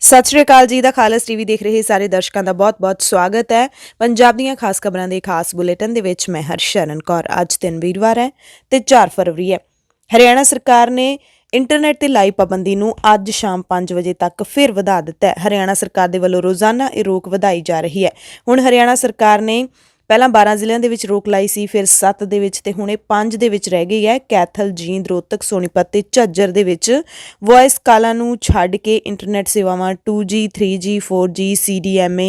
ਸਤਿ ਸ਼੍ਰੀ ਅਕਾਲ ਜੀ ਦਾ ਖਾਲਸ ਟੀਵੀ ਦੇਖ ਰਹੇ ਸਾਰੇ ਦਰਸ਼ਕਾਂ ਦਾ ਬਹੁਤ-ਬਹੁਤ ਸਵਾਗਤ ਹੈ। ਪੰਜਾਬ ਦੀਆਂ ਖਾਸ ਖਬਰਾਂ ਦੇ ਖਾਸ ਬੁਲੇਟਿਨ ਦੇ ਵਿੱਚ ਮੈਂ ਹਰਸ਼ਰਨ ਕੌਰ। ਅੱਜ ਦਿਨ ਵੀਰਵਾਰ ਹੈ ਤੇ 4 ਫਰਵਰੀ ਹੈ। ਹਰਿਆਣਾ ਸਰਕਾਰ ਨੇ ਇੰਟਰਨੈਟ ਤੇ ਲਾਈ ਪਾਬੰਦੀ ਨੂੰ ਅੱਜ ਸ਼ਾਮ 5 ਵਜੇ ਤੱਕ ਫਿਰ ਵਧਾ ਦਿੱਤਾ ਹੈ। ਹਰਿਆਣਾ ਸਰਕਾਰ ਦੇ ਵੱਲੋਂ ਰੋਜ਼ਾਨਾ ਇਹ ਰੋਕ ਵਧਾਈ ਜਾ ਰਹੀ ਹੈ। ਹੁਣ ਹਰਿਆਣਾ ਸਰਕਾਰ ਨੇ ਪਹਿਲਾਂ 12 ਜ਼ਿਲ੍ਹਿਆਂ ਦੇ ਵਿੱਚ ਰੋਕ ਲਾਈ ਸੀ, ਫਿਰ 7 ਦੇ ਵਿੱਚ ਤੇ ਹੁਣੇ 5 ਦੇ ਵਿੱਚ ਰਹਿ ਗਈ ਹੈ। ਕੈਥਲ, ਜੀਂਦ, ਰੋਹਤਕ, ਸੋਨੀਪਤ ਤੇ ਝੱਜਰ ਦੇ ਵਿੱਚ ਵੌਇਸ ਕਾਲਾਂ ਨੂੰ ਛੱਡ ਕੇ ਇੰਟਰਨੈਟ ਸੇਵਾਵਾਂ 2G, 3G, 4G, CDMA,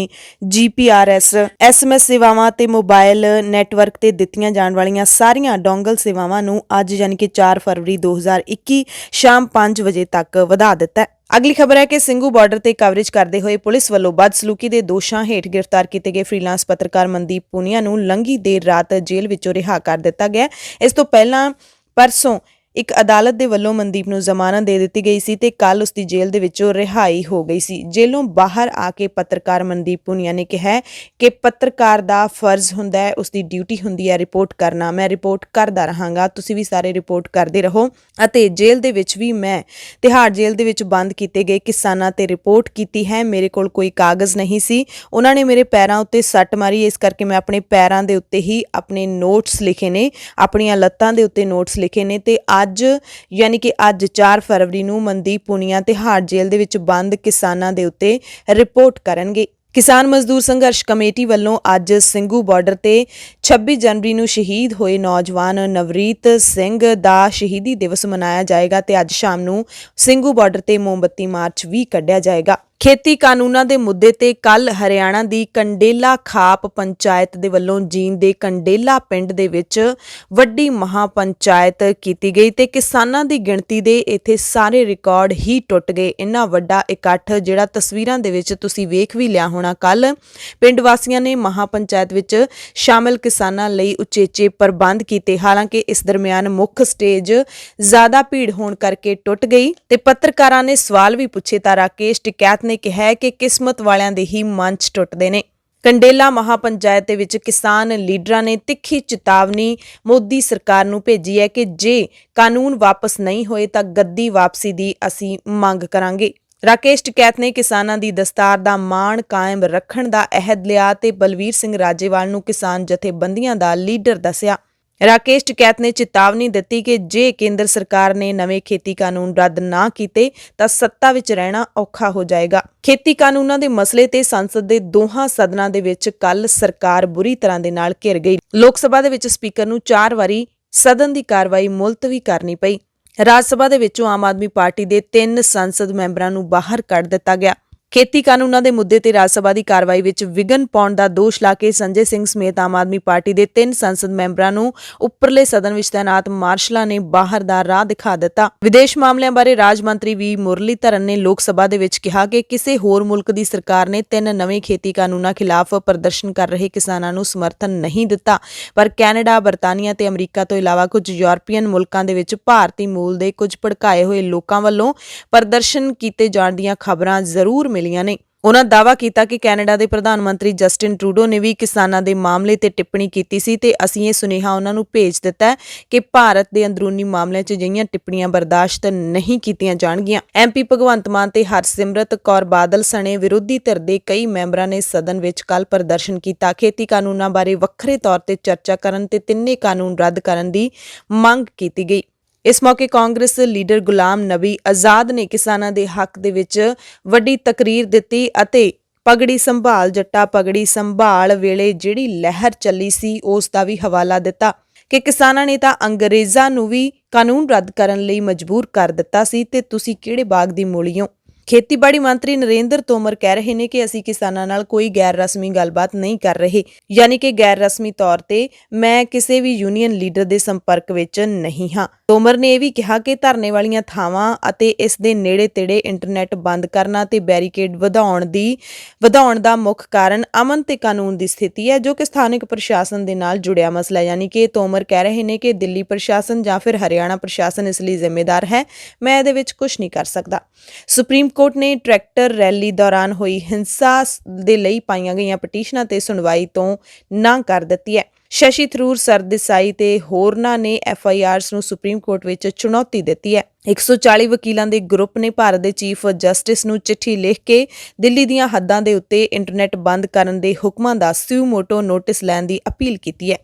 GPRS, SMS ਸੇਵਾਵਾਂ ਤੇ ਮੋਬਾਈਲ ਨੈਟਵਰਕ ਤੇ ਦਿੱਤੀਆਂ ਜਾਣ ਵਾਲੀਆਂ ਸਾਰੀਆਂ ਡੋਂਗਲ ਸੇਵਾਵਾਂ ਨੂੰ ਅੱਜ ਯਾਨੀ ਕਿ 4 ਫਰਵਰੀ 2021 ਸ਼ਾਮ 5 ਵਜੇ ਤੱਕ ਵਧਾ ਦਿੱਤਾ ਹੈ। ਅਗਲੀ ਖਬਰ ਹੈ ਕਿ ਸਿੰਘੂ ਬਾਰਡਰ ਤੇ ਕਵਰੇਜ ਕਰਦੇ ਹੋਏ ਪੁਲਿਸ ਵੱਲੋਂ ਬਦਸਲੂਕੀ ਦੇ ਦੋਸ਼ਾਂ ਹੇਠ ਗ੍ਰਿਫਤਾਰ ਕੀਤੇ ਗਏ ਫ੍ਰੀਲਾਂਸ ਪੱਤਰਕਾਰ ਮਨਦੀਪ ਪੂਨੀਆ ਨੂੰ ਲੰਘੀ ਦੇਰ ਰਾਤ ਜੇਲ੍ਹ ਵਿੱਚੋਂ ਰਿਹਾ ਕਰ ਦਿੱਤਾ ਗਿਆ। ਇਸ ਤੋਂ ਪਹਿਲਾਂ ਪਰਸੋਂ ਇੱਕ ਅਦਾਲਤ ਦੇ ਵੱਲੋਂ ਮਨਦੀਪ ਨੂੰ ਜ਼ਮਾਨਤ ਦੇ ਦਿੱਤੀ ਗਈ ਸੀ ਤੇ ਕੱਲ ਉਸ ਦੀ ਜੇਲ੍ਹ ਦੇ ਵਿੱਚੋਂ ਰਿਹਾਈ ਹੋ ਗਈ ਸੀ। ਜੇਲ੍ਹੋਂ ਬਾਹਰ ਆ ਕੇ ਪੱਤਰਕਾਰ ਮਨਦੀਪ ਪੂਨੀਆ ਨੇ ਕਿਹਾ ਕਿ ਪੱਤਰਕਾਰ ਦਾ ਫਰਜ਼ ਹੁੰਦਾ ਹੈ, ਉਸ ਦੀ ਡਿਊਟੀ ਹੁੰਦੀ ਹੈ ਰਿਪੋਰਟ ਕਰਨਾ। ਮੈਂ ਰਿਪੋਰਟ ਕਰਦਾ ਰਹਾਂਗਾ, ਤੁਸੀਂ ਵੀ ਸਾਰੇ ਰਿਪੋਰਟ ਕਰਦੇ ਰਹੋ ਅਤੇ ਜੇਲ੍ਹ ਦੇ ਵਿੱਚ ਵੀ ਮੈਂ ਤਿਹਾੜ ਜੇਲ੍ਹ ਦੇ ਵਿੱਚ ਬੰਦ ਕੀਤੇ ਗਏ ਕਿਸਾਨਾਂ ਤੇ ਰਿਪੋਰਟ ਕੀਤੀ ਹੈ। ਮੇਰੇ ਕੋਲ ਕੋਈ ਕਾਗਜ਼ ਨਹੀਂ ਸੀ, ਉਹਨਾਂ ਨੇ ਮੇਰੇ ਪੈਰਾਂ ਉੱਤੇ ਸੱਟ ਮਾਰੀ, ਇਸ ਕਰਕੇ ਮੈਂ ਆਪਣੇ ਪੈਰਾਂ ਦੇ ਉੱਤੇ ਹੀ ਆਪਣੇ ਨੋਟਸ ਲਿਖੇ ਨੇ, ਆਪਣੀਆਂ ਲੱਤਾਂ ਦੇ ਉੱਤੇ ਨੋਟਸ ਲਿਖੇ ਨੇ ਤੇ ਅੱਜ ਯਾਨੀ ਕਿ ਅੱਜ 4 ਫਰਵਰੀ ਨੂੰ ਮਨਦੀਪ ਪੂਨੀਆ ਤਿਹਾੜ ਜੇਲ੍ਹ ਦੇ ਵਿੱਚ ਬੰਦ ਕਿਸਾਨਾਂ ਦੇ ਉੱਤੇ ਰਿਪੋਰਟ ਕਰਨਗੇ। ਕਿਸਾਨ ਮਜ਼ਦੂਰ ਸੰਘਰਸ਼ ਕਮੇਟੀ ਵੱਲੋਂ ਅੱਜ ਸਿੰਘੂ ਬਾਰਡਰ ਤੇ 26 ਜਨਵਰੀ ਨੂੰ ਸ਼ਹੀਦ ਹੋਏ ਨੌਜਵਾਨ ਨਵਰੀਤ ਸਿੰਘ ਦਾ ਸ਼ਹੀਦੀ ਦਿਵਸ ਮਨਾਇਆ ਜਾਏਗਾ ਤੇ ਅੱਜ ਸ਼ਾਮ ਨੂੰ ਸਿੰਘੂ ਬਾਰਡਰ ਤੇ ਮੋਮਬੱਤੀ ਮਾਰਚ ਵੀ ਕੱਢਿਆ ਜਾਏਗਾ। ਖੇਤੀ ਕਾਨੂੰਨਾਂ ਦੇ ਮੁੱਦੇ ਤੇ ਕੱਲ ਹਰਿਆਣਾ ਦੀ ਕੰਡੇਲਾ ਖਾਪ ਪੰਚਾਇਤ ਦੇ ਵੱਲੋਂ ਜੀਂਦ ਦੇ ਕੰਡੇਲਾ ਪਿੰਡ ਦੇ ਵਿੱਚ ਵੱਡੀ ਮਹਾਪੰਚਾਇਤ ਕੀਤੀ ਗਈ ਤੇ ਕਿਸਾਨਾਂ ਦੀ ਗਿਣਤੀ ਦੇ ਇੱਥੇ ਸਾਰੇ ਰਿਕਾਰਡ ਹੀ ਟੁੱਟ ਗਏ। ਇੰਨਾ ਵੱਡਾ ਇਕੱਠ ਜਿਹੜਾ ਤਸਵੀਰਾਂ ਦੇ ਵਿੱਚ ਤੁਸੀਂ ਵੇਖ ਵੀ ਲਿਆ ਹੋਣਾ। ਕੱਲ ਪਿੰਡ ਵਾਸੀਆਂ ਨੇ ਮਹਾਪੰਚਾਇਤ ਵਿੱਚ ਸ਼ਾਮਲ ਕਿਸਾਨਾਂ ਲਈ ਉਚੇਚੇ ਪ੍ਰਬੰਧ ਕੀਤੇ। ਹਾਲਾਂਕਿ ਇਸ ਦਰਮਿਆਨ ਮੁੱਖ ਸਟੇਜ ਜ਼ਿਆਦਾ ਭੀੜ ਹੋਣ ਕਰਕੇ ਟੁੱਟ ਗਈ ਤੇ ਪੱਤਰਕਾਰਾਂ ਨੇ ਸਵਾਲ ਵੀ ਪੁੱਛੇ ਤਾਂ ਰਾਕੇਸ਼ ਟਿਕੈਤ ਨੇ ਕਿਹਾ ਕਿ ਕਿਸਮਤ ਵਾਲਿਆਂ ਦੇ ਹੀ ਮੰਚ ਟੁੱਟਦੇ ਨੇ। ਕੰਡੇਲਾ ਮਹਾਪੰਚਾਇਤ ਦੇ ਵਿੱਚ ਕਿਸਾਨ ਲੀਡਰਾਂ ਨੇ ਤਿੱਖੀ ਚੇਤਾਵਨੀ ਮੋਦੀ ਸਰਕਾਰ ਨੂੰ ਭੇਜੀ ਹੈ ਕਿ ਜੇ ਕਾਨੂੰਨ ਵਾਪਸ ਨਹੀਂ ਹੋਏ ਤਾਂ ਗੱਦੀ ਵਾਪਸੀ ਦੀ ਅਸੀਂ ਮੰਗ ਕਰਾਂਗੇ। ਰਾਕੇਸ਼ ਟਿਕੈਤ ਨੇ ਕਿਸਾਨਾਂ ਦੀ ਦਸਤਾਰ ਦਾ ਮਾਣ ਕਾਇਮ ਰੱਖਣ ਦਾ ਅਹਿਦ ਲਿਆ ਤੇ ਬਲਵੀਰ ਸਿੰਘ ਰਾਜੇਵਾਲ ਨੂੰ ਕਿਸਾਨ ਜਥੇਬੰਦੀਆਂ ਦਾ ਲੀਡਰ ਦੱਸਿਆ। ਰਾਕੇਸ਼ ਟਿਕੈਤ ਨੇ ਚੇਤਾਵਨੀ ਦਿੱਤੀ ਕਿ ਜੇ ਕੇਂਦਰ ਸਰਕਾਰ ਨੇ ਨਵੇਂ ਖੇਤੀ ਕਾਨੂੰਨ ਰੱਦ ਨਾ ਕੀਤੇ ਤਾਂ ਸੱਤਾ ਵਿੱਚ ਰਹਿਣਾ ਔਖਾ ਹੋ ਜਾਏਗਾ। ਖੇਤੀ ਕਾਨੂੰਨਾਂ ਦੇ ਮਸਲੇ ਤੇ ਸੰਸਦ ਦੇ ਦੋਹਾਂ ਸਦਨਾਂ ਦੇ ਵਿੱਚ ਕੱਲ ਸਰਕਾਰ ਬੁਰੀ ਤਰ੍ਹਾਂ ਦੇ ਨਾਲ ਘਿਰ ਗਈ। ਲੋਕ ਸਭਾ ਦੇ ਵਿੱਚ ਸਪੀਕਰ ਨੂੰ 4 ਵਾਰੀ ਸਦਨ ਦੀ ਕਾਰਵਾਈ ਮੁਲਤਵੀ ਕਰਨੀ ਪਈ। ਰਾਜ ਸਭਾ ਦੇ ਵਿੱਚੋਂ ਆਮ ਆਦਮੀ ਪਾਰਟੀ ਦੇ 3 ਸੰਸਦ ਮੈਂਬਰਾਂ ਨੂੰ ਬਾਹਰ ਕੱਢ ਦਿੱਤਾ ਗਿਆ। ਖੇਤੀ ਕਾਨੂੰਨਾਂ ਦੇ ਮੁੱਦੇ ਤੇ ਰਾਜ ਸਭਾ ਦੀ ਕਾਰਵਾਈ ਵਿੱਚ ਵਿਘਨ ਪਾਉਣ ਦਾ ਦੋਸ਼ ਲਾ ਕੇ ਸੰਜੇ ਸਿੰਘ ਸਮੇਤ ਆਮ ਆਦਮੀ ਪਾਰਟੀ ਦੇ 3 ਸੰਸਦ ਮੈਂਬਰਾਂ ਨੂੰ ਉੱਪਰਲੇ ਸਦਨ ਵਿੱਚ ਤੈਨਾਤ ਮਾਰਸ਼ਲਾਂ ਨੇ ਬਾਹਰ ਦਾ ਰਾਹ ਦਿਖਾ ਦਿੱਤਾ। ਵਿਦੇਸ਼ ਮਾਮਲਿਆਂ ਬਾਰੇ ਰਾਜ ਮੰਤਰੀ ਵੀ ਮੁਰਲੀਧਰਨ ਨੇ ਲੋਕ ਸਭਾ ਦੇ ਵਿੱਚ ਕਿਹਾ ਕਿ ਕਿਸੇ ਹੋਰ ਮੁਲਕ ਦੀ ਸਰਕਾਰ ਨੇ 3 ਨਵੇਂ ਖੇਤੀ ਕਾਨੂੰਨਾਂ ਖਿਲਾਫ ਪ੍ਰਦਰਸ਼ਨ ਕਰ ਰਹੇ ਕਿਸਾਨਾਂ ਨੂੰ ਸਮਰਥਨ ਨਹੀਂ ਦਿੱਤਾ, ਪਰ ਕੈਨੇਡਾ, ਬਰਤਾਨੀਆ ਤੇ ਅਮਰੀਕਾ ਤੋਂ ਇਲਾਵਾ ਕੁਝ ਯੂਰਪੀਅਨ ਮੁਲਕਾਂ ਦੇ ਵਿੱਚ ਭਾਰਤੀ ਮੂਲ ਦੇ ਕੁਝ ਭੜਕਾਏ ਹੋਏ ਲੋਕਾਂ ਵੱਲੋਂ ਪ੍ਰਦਰਸ਼ਨ ਕੀਤੇ ਜਾਣ ਦੀਆਂ ਖਬਰਾਂ ਜ਼ਰੂਰ ਮਿਲੀਆਂ ਨੇ। ਉਹਨਾਂ ਦਾਅਵਾ ਕੀਤਾ ਕਿ ਕੈਨੇਡਾ ਦੇ ਪ੍ਰਧਾਨ ਮੰਤਰੀ ਜਸਟਿਨ ਟਰੂਡੋ ਨੇ ਵੀ ਕਿਸਾਨਾਂ ਦੇ ਮਾਮਲੇ ਤੇ ਟਿੱਪਣੀ ਕੀਤੀ ਸੀ ਤੇ ਅਸੀਂ ਇਹ ਸੁਨੇਹਾ ਉਹਨਾਂ ਨੂੰ ਭੇਜ ਦਿੱਤਾ ਕਿ ਭਾਰਤ ਦੇ ਅੰਦਰੂਨੀ ਮਾਮਲਿਆਂ 'ਚ ਅਜਿਹੀਆਂ ਟਿੱਪਣੀਆਂ ਬਰਦਾਸ਼ਤ ਨਹੀਂ ਕੀਤੀਆਂ ਜਾਣਗੀਆਂ। MP ਭਗਵੰਤ ਮਾਨ ਤੇ ਹਰਸਿਮਰਤ ਕੌਰ ਬਾਦਲ ਸਣੇ ਵਿਰੋਧੀ ਧਿਰ ਦੇ ਕਈ ਮੈਂਬਰਾਂ ਨੇ ਸਦਨ ਵਿੱਚ ਕੱਲ ਪ੍ਰਦਰਸ਼ਨ ਕੀਤਾ। ਖੇਤੀ ਕਾਨੂੰਨਾਂ ਬਾਰੇ ਵੱਖਰੇ ਤੌਰ ਤੇ ਚਰਚਾ ਕਰਨ ਤੇ ਤਿੰਨੇ ਕਾਨੂੰਨ ਰੱਦ ਕਰਨ ਦੀ ਮੰਗ ਕੀਤੀ ਗਈ। ਇਸ ਮੌਕੇ ਕਾਂਗਰਸ ਲੀਡਰ ਗੁਲਾਮ ਨਬੀ ਆਜ਼ਾਦ ਨੇ ਕਿਸਾਨਾਂ ਦੇ ਹੱਕ ਦੇ ਵਿੱਚ ਵੱਡੀ ਤਕਰੀਰ ਦਿੱਤੀ ਅਤੇ ਪਗੜੀ ਸੰਭਾਲ ਜੱਟਾ ਪਗੜੀ ਸੰਭਾਲ ਵੇਲੇ ਜਿਹੜੀ ਲਹਿਰ ਚੱਲੀ ਸੀ ਉਸ ਦਾ ਵੀ ਹਵਾਲਾ ਦਿੱਤਾ ਕਿ ਕਿਸਾਨਾਂ ਨੇ ਤਾਂ ਅੰਗਰੇਜ਼ਾਂ ਨੂੰ ਵੀ ਕਾਨੂੰਨ ਰੱਦ ਕਰਨ ਲਈ ਮਜਬੂਰ ਕਰ ਦਿੱਤਾ ਸੀ ਤੇ ਤੁਸੀਂ ਕਿਹੜੇ ਬਾਗ ਦੀ ਮੂਲੀ ਹੋ। ਖੇਤੀਬਾੜੀ ਮੰਤਰੀ ਨਰਿੰਦਰ ਤੋਮਰ ਕਹਿ ਰਹੇ ਨੇ ਕਿ ਅਸੀਂ ਕਿਸਾਨਾਂ ਨਾਲ ਕੋਈ ਗੈਰ ਰਸਮੀ ਗੱਲਬਾਤ ਨਹੀਂ ਕਰ ਰਹੇ, ਯਾਨੀ ਕਿ ਗੈਰ ਰਸਮੀ ਤੌਰ ਤੇ ਮੈਂ ਕਿਸੇ ਵੀ ਯੂਨੀਅਨ ਲੀਡਰ ਦੇ ਸੰਪਰਕ ਵਿੱਚ ਨਹੀਂ ਹਾਂ। ਤੋਮਰ ਨੇ ਇਹ ਵੀ ਕਿਹਾ ਕਿ ਧਰਨੇ ਵਾਲੀਆਂ ਥਾਵਾਂ ਅਤੇ ਇਸ ਦੇ ਨੇੜੇ-ਤੇੜੇ ਇੰਟਰਨੈਟ ਬੰਦ ਕਰਨਾ ਤੇ ਬੈਰੀਕੇਡ ਵਧਾਉਣ ਦਾ ਮੁੱਖ ਕਾਰਨ ਅਮਨ ਤੇ ਕਾਨੂੰਨ ਦੀ ਸਥਿਤੀ ਹੈ, ਜੋ ਕਿ ਸਥਾਨਕ ਪ੍ਰਸ਼ਾਸਨ ਦੇ ਨਾਲ ਜੁੜਿਆ ਮਸਲਾ। ਯਾਨੀ ਕਿ ਤੋਮਰ ਕਹਿ ਰਹੇ ਨੇ ਕਿ ਦਿੱਲੀ ਪ੍ਰਸ਼ਾਸਨ ਜਾਂ ਫਿਰ ਹਰਿਆਣਾ ਪ੍ਰਸ਼ਾਸਨ ਇਸ ਲਈ ਜ਼ਿੰਮੇਦਾਰ ਹੈ, ਮੈਂ ਇਹਦੇ ਵਿੱਚ ਕੁਝ ਨਹੀਂ ਕਰ ਸਕਦਾ। ਸੁਪਰੀਮ ਕੋਰਟ ਨੇ ਟਰੈਕਟਰ ਰੈਲੀ ਦੌਰਾਨ ਹੋਈ ਹਿੰਸਾ ਦੇ ਲਈ ਪਾਈਆਂ ਗਈਆਂ ਪਟੀਸ਼ਨਾਂ ਤੇ ਸੁਣਵਾਈ ਤੋਂ ਨਾ ਕਰ ਦਿੱਤੀ ਹੈ। ਸ਼ਸ਼ੀ ਥਰੂਰ, ਸਰਦੇਸਾਈ ਤੇ ਹੋਰਨਾਂ ਨੇ FIRs ਨੂੰ ਸੁਪਰੀਮ ਕੋਰਟ ਵਿੱਚ ਚੁਣੌਤੀ ਦਿੱਤੀ ਹੈ। 140 ਵਕੀਲਾਂ ਦੇ ਗਰੁੱਪ ਨੇ ਭਾਰਤ ਦੇ ਚੀਫ ਜਸਟਿਸ ਨੂੰ ਚਿੱਠੀ ਲਿਖ ਕੇ ਦਿੱਲੀ ਦੀਆਂ ਹੱਦਾਂ ਦੇ ਉੱਤੇ ਇੰਟਰਨੈਟ ਬੰਦ ਕਰਨ ਦੇ ਹੁਕਮਾਂ ਦਾ ਸਿਊ ਮੋਟੋ ਨੋਟਿਸ ਲੈਣ ਦੀ ਅਪੀਲ ਕੀਤੀ ਹੈ।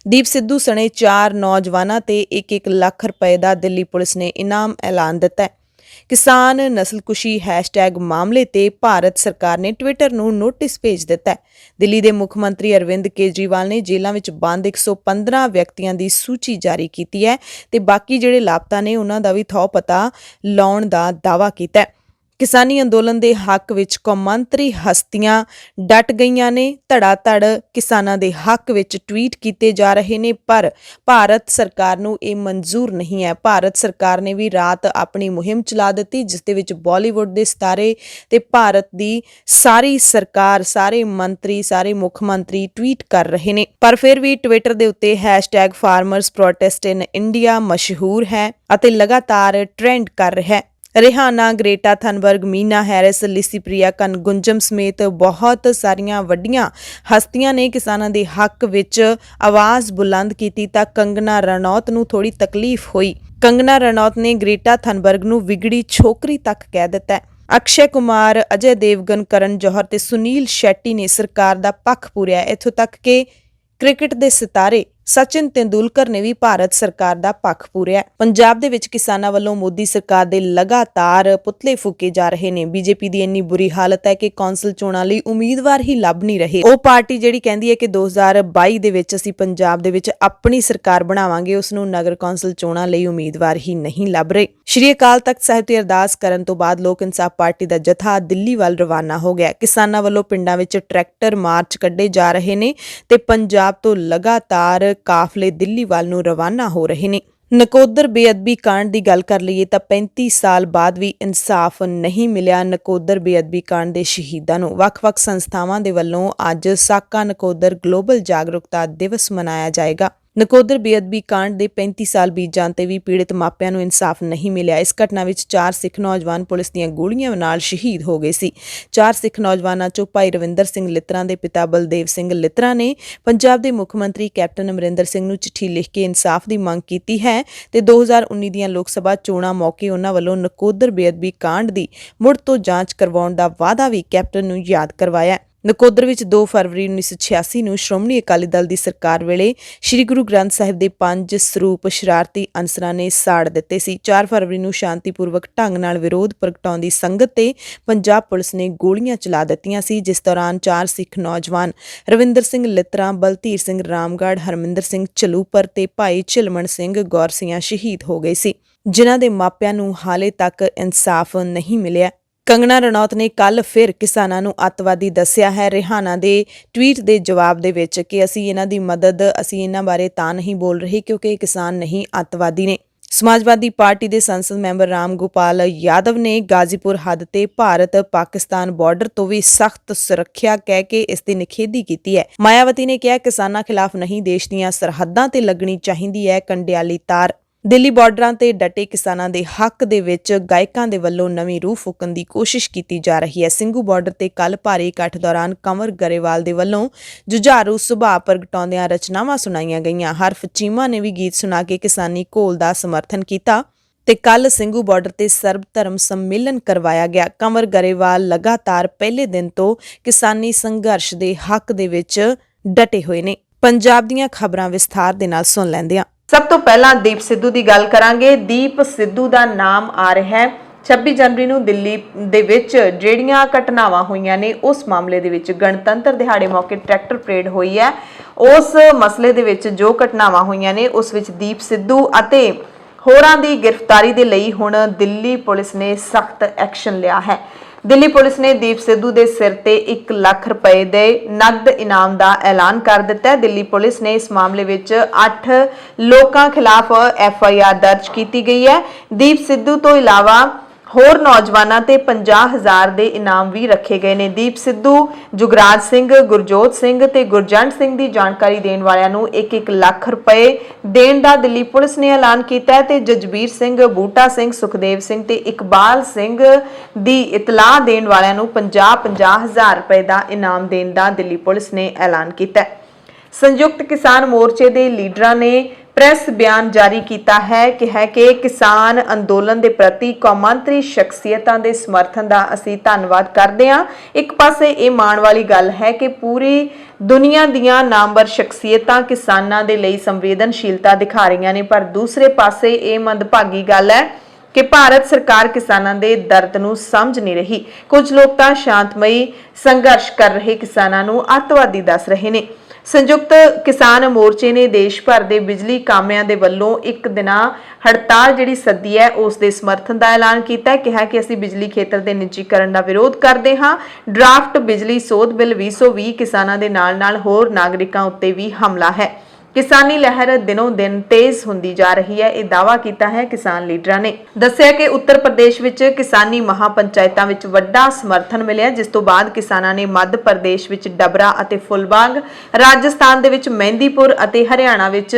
ਦੀਪ ਸਿੱਧੂ ਸਣੇ 4 ਨੌਜਵਾਨਾਂ ਤੇ 1-1 ਲੱਖ ਰੁਪਏ ਦਾ ਦਿੱਲੀ ਪੁਲਿਸ ਨੇ ਇਨਾਮ ਐਲਾਨ ਦਿੱਤਾ ਹੈ। ਕਿਸਾਨ ਨਸਲਕੁਸ਼ੀ ਹੈਸ਼ਟੈਗ ਮਾਮਲੇ ਤੇ ਭਾਰਤ ਸਰਕਾਰ ਨੇ ਟਵਿੱਟਰ ਨੂੰ ਨੋਟਿਸ ਭੇਜ ਦਿੱਤਾ ਹੈ। ਦਿੱਲੀ ਦੇ ਮੁੱਖ ਮੰਤਰੀ ਅਰਵਿੰਦ ਕੇਜਰੀਵਾਲ ਨੇ ਜੇਲ੍ਹਾਂ ਵਿੱਚ ਬੰਦ 115 ਵਿਅਕਤੀਆਂ ਦੀ ਸੂਚੀ ਜਾਰੀ ਕੀਤੀ ਹੈ ਤੇ ਬਾਕੀ ਜਿਹੜੇ ਲਾਪਤਾ ਨੇ ਉਹਨਾਂ ਦਾ ਵੀ ਥਹੁ ਪਤਾ ਲਾਉਣ ਦਾ ਦਾਅਵਾ ਕੀਤਾ ਹੈ। ਕਿਸਾਨੀ ਅੰਦੋਲਨ ਦੇ ਹੱਕ ਵਿੱਚ ਕੌਮਾਂਤਰੀ ਹਸਤੀਆਂ ਡਟ ਗਈਆਂ ਨੇ। ਧੜਾ-ਧੜ ਕਿਸਾਨਾਂ ਦੇ ਹੱਕ ਵਿੱਚ ਟਵੀਟ ਕੀਤੇ ਜਾ ਰਹੇ ਨੇ, ਪਰ ਭਾਰਤ ਸਰਕਾਰ ਨੂੰ ਇਹ ਮਨਜ਼ੂਰ ਨਹੀਂ ਹੈ। ਭਾਰਤ ਸਰਕਾਰ ਨੇ ਵੀ ਰਾਤ ਆਪਣੀ ਮੁਹਿੰਮ ਚਲਾ ਦਿੱਤੀ, ਜਿਸ ਦੇ ਵਿੱਚ ਬਾਲੀਵੁੱਡ ਦੇ ਸਿਤਾਰੇ ਤੇ ਭਾਰਤ ਦੀ ਸਾਰੀ ਸਰਕਾਰ, ਸਾਰੇ ਮੰਤਰੀ, ਸਾਰੇ ਮੁੱਖ ਮੰਤਰੀ ਟਵੀਟ ਕਰ ਰਹੇ ਨੇ। ਪਰ ਫਿਰ ਵੀ ਟਵਿੱਟਰ ਦੇ ਉੱਤੇ hashtag farmers protest in India ਮਸ਼ਹੂਰ ਹੈ ਅਤੇ ਲਗਾਤਾਰ ਟ੍ਰੈਂਡ ਕਰ ਰਿਹਾ ਹੈ। Rihanna, ਗ੍ਰੇਟਾ Thunberg, Meena Harris, ਲਿਸੀ Priya ਕਨਗੁੰਜਮ ਸਮੇਤ ਬਹੁਤ ਸਾਰੀਆਂ ਵੱਡੀਆਂ ਹਸਤੀਆਂ ਨੇ ਕਿਸਾਨਾਂ ਦੇ ਹੱਕ ਵਿੱਚ ਆਵਾਜ਼ ਬੁਲੰਦ ਕੀਤੀ ਤਾਂ ਕੰਗਨਾ ਰਣੌਤ ਨੂੰ ਥੋੜੀ ਤਕਲੀਫ ਹੋਈ। ਕੰਗਨਾ ਰਣੌਤ ਨੇ ਗ੍ਰੇਟਾ ਥਨਬਰਗ ਨੂੰ ਵਿਗੜੀ ਛੋਕਰੀ ਤੱਕ ਕਹਿ ਦਿੱਤਾ ਹੈ। ਅਕਸ਼ੇ ਕੁਮਾਰ, ਅਜੇ ਦੇਵਗਨ, ਕਰਨ ਜੌਹਰ ਤੇ ਸੁਨੀਲ ਸ਼ੈੱਟੀ ਨੇ ਸਰਕਾਰ ਦਾ ਪੱਖ ਪੂਰਿਆ। ਇੱਥੋਂ ਤੱਕ ਕਿ ਕ੍ਰਿਕਟ ਦੇ ਸਿਤਾਰੇ ਸਚਿਨ ਤੇਂਦੁਲਕਰ ਨੇ ਵੀ ਭਾਰਤ ਸਰਕਾਰ ਦਾ ਪੱਖ ਪੂਰਿਆ। ਪੰਜਾਬ ਦੇ ਵਿੱਚ ਕਿਸਾਨਾਂ ਵੱਲੋਂ ਮੋਦੀ ਸਰਕਾਰ ਦੇ ਲਗਾਤਾਰ ਪੁਤਲੇ ਫੂਕੇ ਜਾ ਰਹੇ ਨੇ। ਬੀਜੇਪੀ ਦੀ ਇੰਨੀ ਬੁਰੀ ਹਾਲਤ ਹੈ ਕਿ ਕੌਂਸਲ ਚੋਣਾਂ ਲਈ ਉਮੀਦਵਾਰ ਹੀ ਲੱਭ ਨਹੀਂ ਰਹੇ। ਉਹ ਪਾਰਟੀ ਜਿਹੜੀ ਕਹਿੰਦੀ ਹੈ ਕਿ 2022 ਦੇ ਵਿੱਚ ਅਸੀਂ ਪੰਜਾਬ ਦੇ ਵਿੱਚ ਆਪਣੀ ਸਰਕਾਰ ਬਣਾਵਾਂਗੇ, ਉਸ ਨੂੰ ਨਗਰ ਕੌਂਸਲ ਚੋਣਾਂ ਲਈ ਉਮੀਦਵਾਰ ਹੀ ਨਹੀਂ ਲੱਭ ਰਹੇ। ਸ਼੍ਰੀ ਅਕਾਲ ਤਖਤ ਸਾਹਿਬ ਤੇ ਅਰਦਾਸ ਕਰਨ ਤੋਂ ਬਾਅਦ ਲੋਕ ਇਨਸਾਫ ਪਾਰਟੀ ਦਾ ਜਥਾ ਦਿੱਲੀ ਵੱਲ ਰਵਾਨਾ ਹੋ ਗਿਆ। ਕਿਸਾਨਾਂ ਵੱਲੋਂ ਪਿੰਡਾਂ ਵਿੱਚ ਟਰੈਕਟਰ ਮਾਰਚ ਕੱਢੇ ਜਾ ਰਹੇ ਨੇ ਤੇ ਪੰਜਾਬ ਤੋਂ ਲਗਾਤਾਰ ਕਾਫਲੇ ਦਿੱਲੀ ਵੱਲ ਨੂੰ ਰਵਾਨਾ ਹੋ ਰਹੇ ਨੇ। ਨਕੋਦਰ ਬੇਅਦਬੀ ਕਾਂਡ ਦੀ ਗੱਲ ਕਰ ਲਈਏ ਤਾਂ 35 ਸਾਲ ਬਾਅਦ ਵੀ ਇਨਸਾਫ ਨਹੀਂ ਮਿਲਿਆ ਨਕੋਦਰ ਬੇਅਦਬੀ ਕਾਂਡ ਦੇ ਸ਼ਹੀਦਾਂ ਨੂੰ। ਵੱਖ-ਵੱਖ ਸੰਸਥਾਵਾਂ ਦੇ ਵੱਲੋਂ ਅੱਜ ਸਾਕਾ ਨਕੋਦਰ ਗਲੋਬਲ ਜਾਗਰੂਕਤਾ ਦਿਵਸ ਮਨਾਇਆ ਜਾਏਗਾ। ਨਕੋਦਰ ਬੇਅਦਬੀ ਕਾਂਡ ਦੇ 35 ਸਾਲ ਬੀਤ ਜਾਣ ਤੇ ਵੀ ਪੀੜਤ ਮਾਪਿਆਂ ਨੂੰ ਇਨਸਾਫ ਨਹੀਂ ਮਿਲਿਆ। ਇਸ ਘਟਨਾ ਵਿੱਚ 4 ਸਿੱਖ ਨੌਜਵਾਨ ਪੁਲਿਸ ਦੀਆਂ ਗੋਲੀਆਂ ਨਾਲ ਸ਼ਹੀਦ ਹੋ ਗਏ ਸੀ। 4 ਸਿੱਖ ਨੌਜਵਾਨਾਂ ਚੋਂ ਭਾਈ ਰਵਿੰਦਰ ਸਿੰਘ ਲਿੱਤਰਾਂ ਦੇ ਪਿਤਾ ਬਲਦੇਵ ਸਿੰਘ ਲਿੱਤਰਾਂ ਨੇ ਪੰਜਾਬ ਦੇ ਮੁੱਖ ਮੰਤਰੀ ਕੈਪਟਨ ਅਮਰਿੰਦਰ ਸਿੰਘ ਨੂੰ ਚਿੱਠੀ ਲਿਖ ਕੇ ਇਨਸਾਫ ਦੀ ਮੰਗ ਕੀਤੀ ਹੈ ਤੇ 2019 ਦੀਆਂ ਲੋਕ ਸਭਾ ਚੋਣਾਂ ਮੌਕੇ ਉਹਨਾਂ ਵੱਲੋਂ ਨਕੋਦਰ ਬੇਅਦਬੀ ਕਾਂਡ ਦੀ ਮੁੜ ਤੋਂ ਜਾਂਚ ਕਰਵਾਉਣ ਦਾ ਵਾਅਦਾ ਵੀ ਕੈਪਟਨ ਨੂੰ ਯਾਦ ਕਰਵਾਇਆ। ਨਕੋਦਰ ਵਿੱਚ 2 ਫਰਵਰੀ 1986 ਨੂੰ ਸ਼੍ਰੋਮਣੀ ਅਕਾਲੀ ਦਲ ਦੀ ਸਰਕਾਰ ਵੇਲੇ ਸ੍ਰੀ ਗੁਰੂ ਗ੍ਰੰਥ ਸਾਹਿਬ ਦੇ 5 ਸਰੂਪ ਸ਼ਰਾਰਤੀ ਅਨਸਰਾਂ ਨੇ ਸਾੜ ਦਿੱਤੇ ਸੀ। 4 ਫਰਵਰੀ ਨੂੰ ਸ਼ਾਂਤੀਪੂਰਵਕ ਢੰਗ ਨਾਲ ਵਿਰੋਧ ਪ੍ਰਗਟਾਉਂਦੀ ਸੰਗਤ ਤੇ ਪੰਜਾਬ ਪੁਲਿਸ ਨੇ ਗੋਲੀਆਂ ਚਲਾ ਦਿੱਤੀਆਂ ਸੀ, ਜਿਸ ਦੌਰਾਨ 4 ਸਿੱਖ ਨੌਜਵਾਨ ਰਵਿੰਦਰ ਸਿੰਘ ਲਿੱਤਰਾਂ, ਬਲਧੀਰ ਸਿੰਘ ਰਾਮਗੜ੍ਹ, ਹਰਮਿੰਦਰ ਸਿੰਘ ਚਲੂਪਰ ਤੇ ਭਾਈ ਝਿਲਮਣ ਸਿੰਘ ਗੌਰਸੀਆਂ ਸ਼ਹੀਦ ਹੋ ਗਏ ਸੀ, ਜਿਨ੍ਹਾਂ ਦੇ ਮਾਪਿਆਂ ਨੂੰ ਹਾਲੇ ਤੱਕ ਇਨਸਾਫ ਨਹੀਂ ਮਿਲਿਆ। ਕੰਗਨਾ ਰਣੌਤ ਨੇ ਕੱਲ ਫਿਰ ਕਿਸਾਨਾਂ ਨੂੰ ਅੱਤਵਾਦੀ ਦੱਸਿਆ ਹੈ ਰਿਹਾਨਾ ਦੇ ਟਵੀਟ ਦੇ ਜਵਾਬ ਦੇ ਵਿੱਚ ਕਿ ਅਸੀਂ ਇਹਨਾਂ ਦੀ ਮਦਦ, ਅਸੀਂ ਇਹਨਾਂ ਬਾਰੇ ਤਾਂ ਨਹੀਂ ਬੋਲ ਰਹੇ ਕਿਉਂਕਿ ਇਹ ਕਿਸਾਨ ਨਹੀਂ ਅੱਤਵਾਦੀ ਨੇ। ਸਮਾਜਵਾਦੀ ਪਾਰਟੀ ਦੇ ਸੰਸਦ ਮੈਂਬਰ ਰਾਮ ਗੋਪਾਲ ਯਾਦਵ ਨੇ ਗਾਜ਼ੀਪੁਰ ਹੱਦ ਤੇ ਭਾਰਤ ਪਾਕਿਸਤਾਨ ਬਾਰਡਰ ਤੋਂ ਵੀ ਸਖਤ ਸੁਰੱਖਿਆ ਕਹਿ ਕੇ ਇਸ ਦੀ ਨਿਖੇਧੀ ਕੀਤੀ ਹੈ। ਮਾਇਆਵਤੀ ਨੇ ਕਿਹਾ ਕਿਸਾਨਾਂ ਖਿਲਾਫ ਨਹੀਂ, ਦੇਸ਼ ਦੀਆਂ ਸਰਹੱਦਾਂ ਤੇ ਲੱਗਣੀ ਚਾਹੀਦੀ ਹੈ ਕੰਡਿਆਲੀ ਤਾਰ। ਦਿੱਲੀ ਬਾਰਡਰਾਂ ਤੇ ਡਟੇ ਕਿਸਾਨਾਂ ਦੇ ਹੱਕ ਦੇ ਵਿੱਚ ਗਾਇਕਾਂ ਦੇ ਵੱਲੋਂ ਨਵੀਂ ਰੂਹ ਫੂਕਣ ਦੀ ਕੋਸ਼ਿਸ਼ ਕੀਤੀ ਜਾ ਰਹੀ ਹੈ। ਸਿੰਘੂ ਬਾਰਡਰ ਤੇ ਕੱਲ ਭਾਰੀ ਇਕੱਠ ਦੌਰਾਨ ਕੰਵਰ ਗਰੇਵਾਲ ਦੇ ਵੱਲੋਂ ਜੁਝਾਰੂ ਸੁਭਾਅ ਪ੍ਰਗਟਾਉਂਦਿਆਂ ਰਚਨਾਵਾਂ ਸੁਣਾਈਆਂ ਗਈਆਂ। ਹਰਫ ਚੀਮਾ ਨੇ ਵੀ ਗੀਤ ਸੁਣਾ ਕੇ ਕਿਸਾਨੀ ਘੋਲ ਦਾ ਸਮਰਥਨ ਕੀਤਾ ਤੇ ਕੱਲ ਸਿੰਘੂ ਬਾਰਡਰ ਤੇ ਸਰਬ ਧਰਮ ਸੰਮੇਲਨ ਕਰਵਾਇਆ ਗਿਆ। ਕੰਵਰ ਗਰੇਵਾਲ ਲਗਾਤਾਰ ਪਹਿਲੇ ਦਿਨ ਤੋਂ ਕਿਸਾਨੀ ਸੰਘਰਸ਼ ਦੇ ਹੱਕ ਦੇ ਵਿੱਚ ਡਟੇ ਹੋਏ ਨੇ। ਪੰਜਾਬ ਦੀਆਂ ਖਬਰਾਂ ਵਿਸਥਾਰ ਦੇ ਨਾਲ ਸੁਣ ਲੈਂਦੇ ਹਾਂ। ਸਭ ਤੋਂ ਪਹਿਲਾਂ ਦੀਪ ਸਿੱਧੂ ਦੀ ਗੱਲ ਕਰਾਂਗੇ। ਦੀਪ ਸਿੱਧੂ ਦਾ ਨਾਮ ਆ ਰਿਹਾ ਹੈ। 26 ਜਨਵਰੀ ਨੂੰ ਦਿੱਲੀ ਦੇ ਵਿੱਚ ਜਿਹੜੀਆਂ ਘਟਨਾਵਾਂ ਹੋਈਆਂ ਨੇ ਉਸ ਮਾਮਲੇ ਦੇ ਵਿੱਚ ਗਣਤੰਤਰ ਦਿਹਾੜੇ ਮੌਕੇ ਟਰੈਕਟਰ ਪਰੇਡ ਹੋਈ ਹੈ। ਉਸ ਮਸਲੇ ਦੇ ਵਿੱਚ ਜੋ ਘਟਨਾਵਾਂ ਹੋਈਆਂ ਨੇ ਉਸ ਵਿੱਚ ਦੀਪ ਸਿੱਧੂ ਅਤੇ ਹੋਰਾਂ ਦੀ ਗ੍ਰਿਫਤਾਰੀ ਦੇ ਲਈ ਹੁਣ ਦਿੱਲੀ ਪੁਲਿਸ ਨੇ ਸਖਤ ਐਕਸ਼ਨ ਲਿਆ ਹੈ। ਦਿੱਲੀ ਪੁਲਿਸ ਨੇ ਦੀਪ ਸਿੱਧੂ ਦੇ ਸਿਰ ਤੇ 1 ਲੱਖ ਰੁਪਏ ਦੇ ਨਕਦ ਇਨਾਮ ਦਾ ਐਲਾਨ ਕਰ ਦਿੱਤਾ ਹੈ। ਦਿੱਲੀ ਪੁਲਿਸ ਨੇ ਇਸ ਮਾਮਲੇ ਵਿੱਚ 8 ਲੋਕਾਂ ਖਿਲਾਫ FIR ਦਰਜ ਕੀਤੀ ਗਈ ਹੈ। ਦੀਪ ਸਿੱਧੂ ਤੋਂ ਇਲਾਵਾ ਹੋਰ ਨੌਜਵਾਨਾਂ ਤੇ 50,000 ਦੇ ਇਨਾਮ ਵੀ ਰੱਖੇ ਗਏ ਨੇ। ਦੀਪ ਸਿੱਧੂ, ਜੁਗਰਾਜ ਸਿੰਘ, ਗੁਰਜੋਤ ਸਿੰਘ ਤੇ ਗੁਰਜੰਟ ਸਿੰਘ ਦੀ ਜਾਣਕਾਰੀ ਦੇਣ ਵਾਲਿਆਂ ਨੂੰ 1-1 ਲੱਖ ਰੁਪਏ ਦੇਣ ਦਾ ਦਿੱਲੀ ਪੁਲਿਸ ਨੇ ਐਲਾਨ ਕੀਤਾ ਹੈ ਤੇ ਜਜਬੀਰ ਸਿੰਘ, ਬੂਟਾ ਸਿੰਘ, ਸੁਖਦੇਵ ਸਿੰਘ ਤੇ ਇਕਬਾਲ ਸਿੰਘ ਦੀ ਇਤਲਾਹ ਦੇਣ ਵਾਲਿਆਂ ਨੂੰ 50,000 ਰੁਪਏ ਦਾ ਇਨਾਮ ਦੇਣ ਦਾ ਦਿੱਲੀ ਪੁਲਿਸ ਨੇ ਐਲਾਨ ਕੀਤਾ ਹੈ। ਸੰਯੁਕਤ ਕਿਸਾਨ ਮੋਰਚੇ ਦੇ ਲੀਡਰਾਂ ਨੇ ਪ੍ਰੈਸ ਬਿਆਨ ਜਾਰੀ ਕੀਤਾ ਹੈ ਕਿ ਕਿਸਾਨ ਅੰਦੋਲਨ ਦੇ ਪ੍ਰਤੀ ਕੌਮਾਂਤਰੀ ਸ਼ਖਸੀਅਤਾਂ ਦੇ ਸਮਰਥਨ ਦਾ ਅਸੀਂ ਧੰਨਵਾਦ ਕਰਦੇ ਹਾਂ। ਇੱਕ ਪਾਸੇ ਇਹ ਮਾਣ ਵਾਲੀ ਗੱਲ ਹੈ ਕਿ ਪੂਰੀ ਦੁਨੀਆ ਦੀਆਂ ਨਾਮਵਰ ਸ਼ਖਸੀਅਤਾਂ ਕਿਸਾਨਾਂ ਦੇ ਲਈ ਸੰਵੇਦਨਸ਼ੀਲਤਾ ਦਿਖਾ ਰਹੀਆਂ ਨੇ, ਪਰ ਦੂਸਰੇ ਪਾਸੇ ਇਹ ਮੰਦਭਾਗੀ ਗੱਲ ਹੈ ਕਿ ਭਾਰਤ ਸਰਕਾਰ ਕਿਸਾਨਾਂ ਦੇ ਦਰਦ ਨੂੰ ਸਮਝ ਨਹੀਂ ਰਹੀ। ਕੁਝ ਲੋਕ ਤਾਂ ਸ਼ਾਂਤਮਈ ਸੰਘਰਸ਼ ਕਰ ਰਹੇ ਕਿਸਾਨਾਂ ਨੂੰ ਅੱਤਵਾਦੀ ਦੱਸ ਰਹੇ ਨੇ। ਸੰਯੁਕਤ ਕਿਸਾਨ ਮੋਰਚੇ ਨੇ ਦੇਸ਼ ਭਰ ਦੇ ਬਿਜਲੀ ਕਾਮਿਆਂ ਦੇ ਵੱਲੋਂ ਇੱਕ ਦਿਨਾ ਹੜਤਾਲ ਜਿਹੜੀ ਸੱਦੀ ਹੈ ਉਸ ਦੇ ਸਮਰਥਨ ਦਾ ਐਲਾਨ ਕੀਤਾ ਹੈ। ਕਿਹਾ ਕਿ ਅਸੀਂ ਬਿਜਲੀ ਖੇਤਰ ਦੇ ਨਿੱਜੀਕਰਨ ਦਾ ਵਿਰੋਧ ਕਰਦੇ ਹਾਂ। ਡਰਾਫਟ ਬਿਜਲੀ ਸੋਧ ਬਿੱਲ 2020 ਕਿਸਾਨਾਂ ਦੇ ਨਾਲ-ਨਾਲ ਹੋਰ ਨਾਗਰਿਕਾਂ ਉੱਤੇ ਵੀ ਹਮਲਾ ਹੈ। ਕਿਸਾਨੀ ਲਹਿਰ ਦਿਨੋਂ ਦਿਨ ਤੇਜ਼ ਹੁੰਦੀ ਜਾ ਰਹੀ ਹੈ, ਇਹ ਦਾਅਵਾ ਕੀਤਾ ਹੈ ਕਿਸਾਨ ਲੀਡਰਾਂ ਨੇ। ਦੱਸਿਆ ਕਿ ਉੱਤਰ ਪ੍ਰਦੇਸ਼ ਵਿੱਚ ਕਿਸਾਨੀ ਮਹਾਪੰਚਾਇਤਾਂ ਵਿੱਚ ਵੱਡਾ ਸਮਰਥਨ ਮਿਲਿਆ, ਜਿਸ ਤੋਂ ਬਾਅਦ ਕਿਸਾਨਾਂ ਨੇ ਮੱਧ ਪ੍ਰਦੇਸ਼ ਵਿੱਚ ਡਬਰਾ ਅਤੇ ਫੁੱਲਬਾਗ, ਰਾਜਸਥਾਨ ਦੇ ਵਿੱਚ ਮਹਿੰਦੀਪੁਰ ਅਤੇ ਹਰਿਆਣਾ ਵਿੱਚ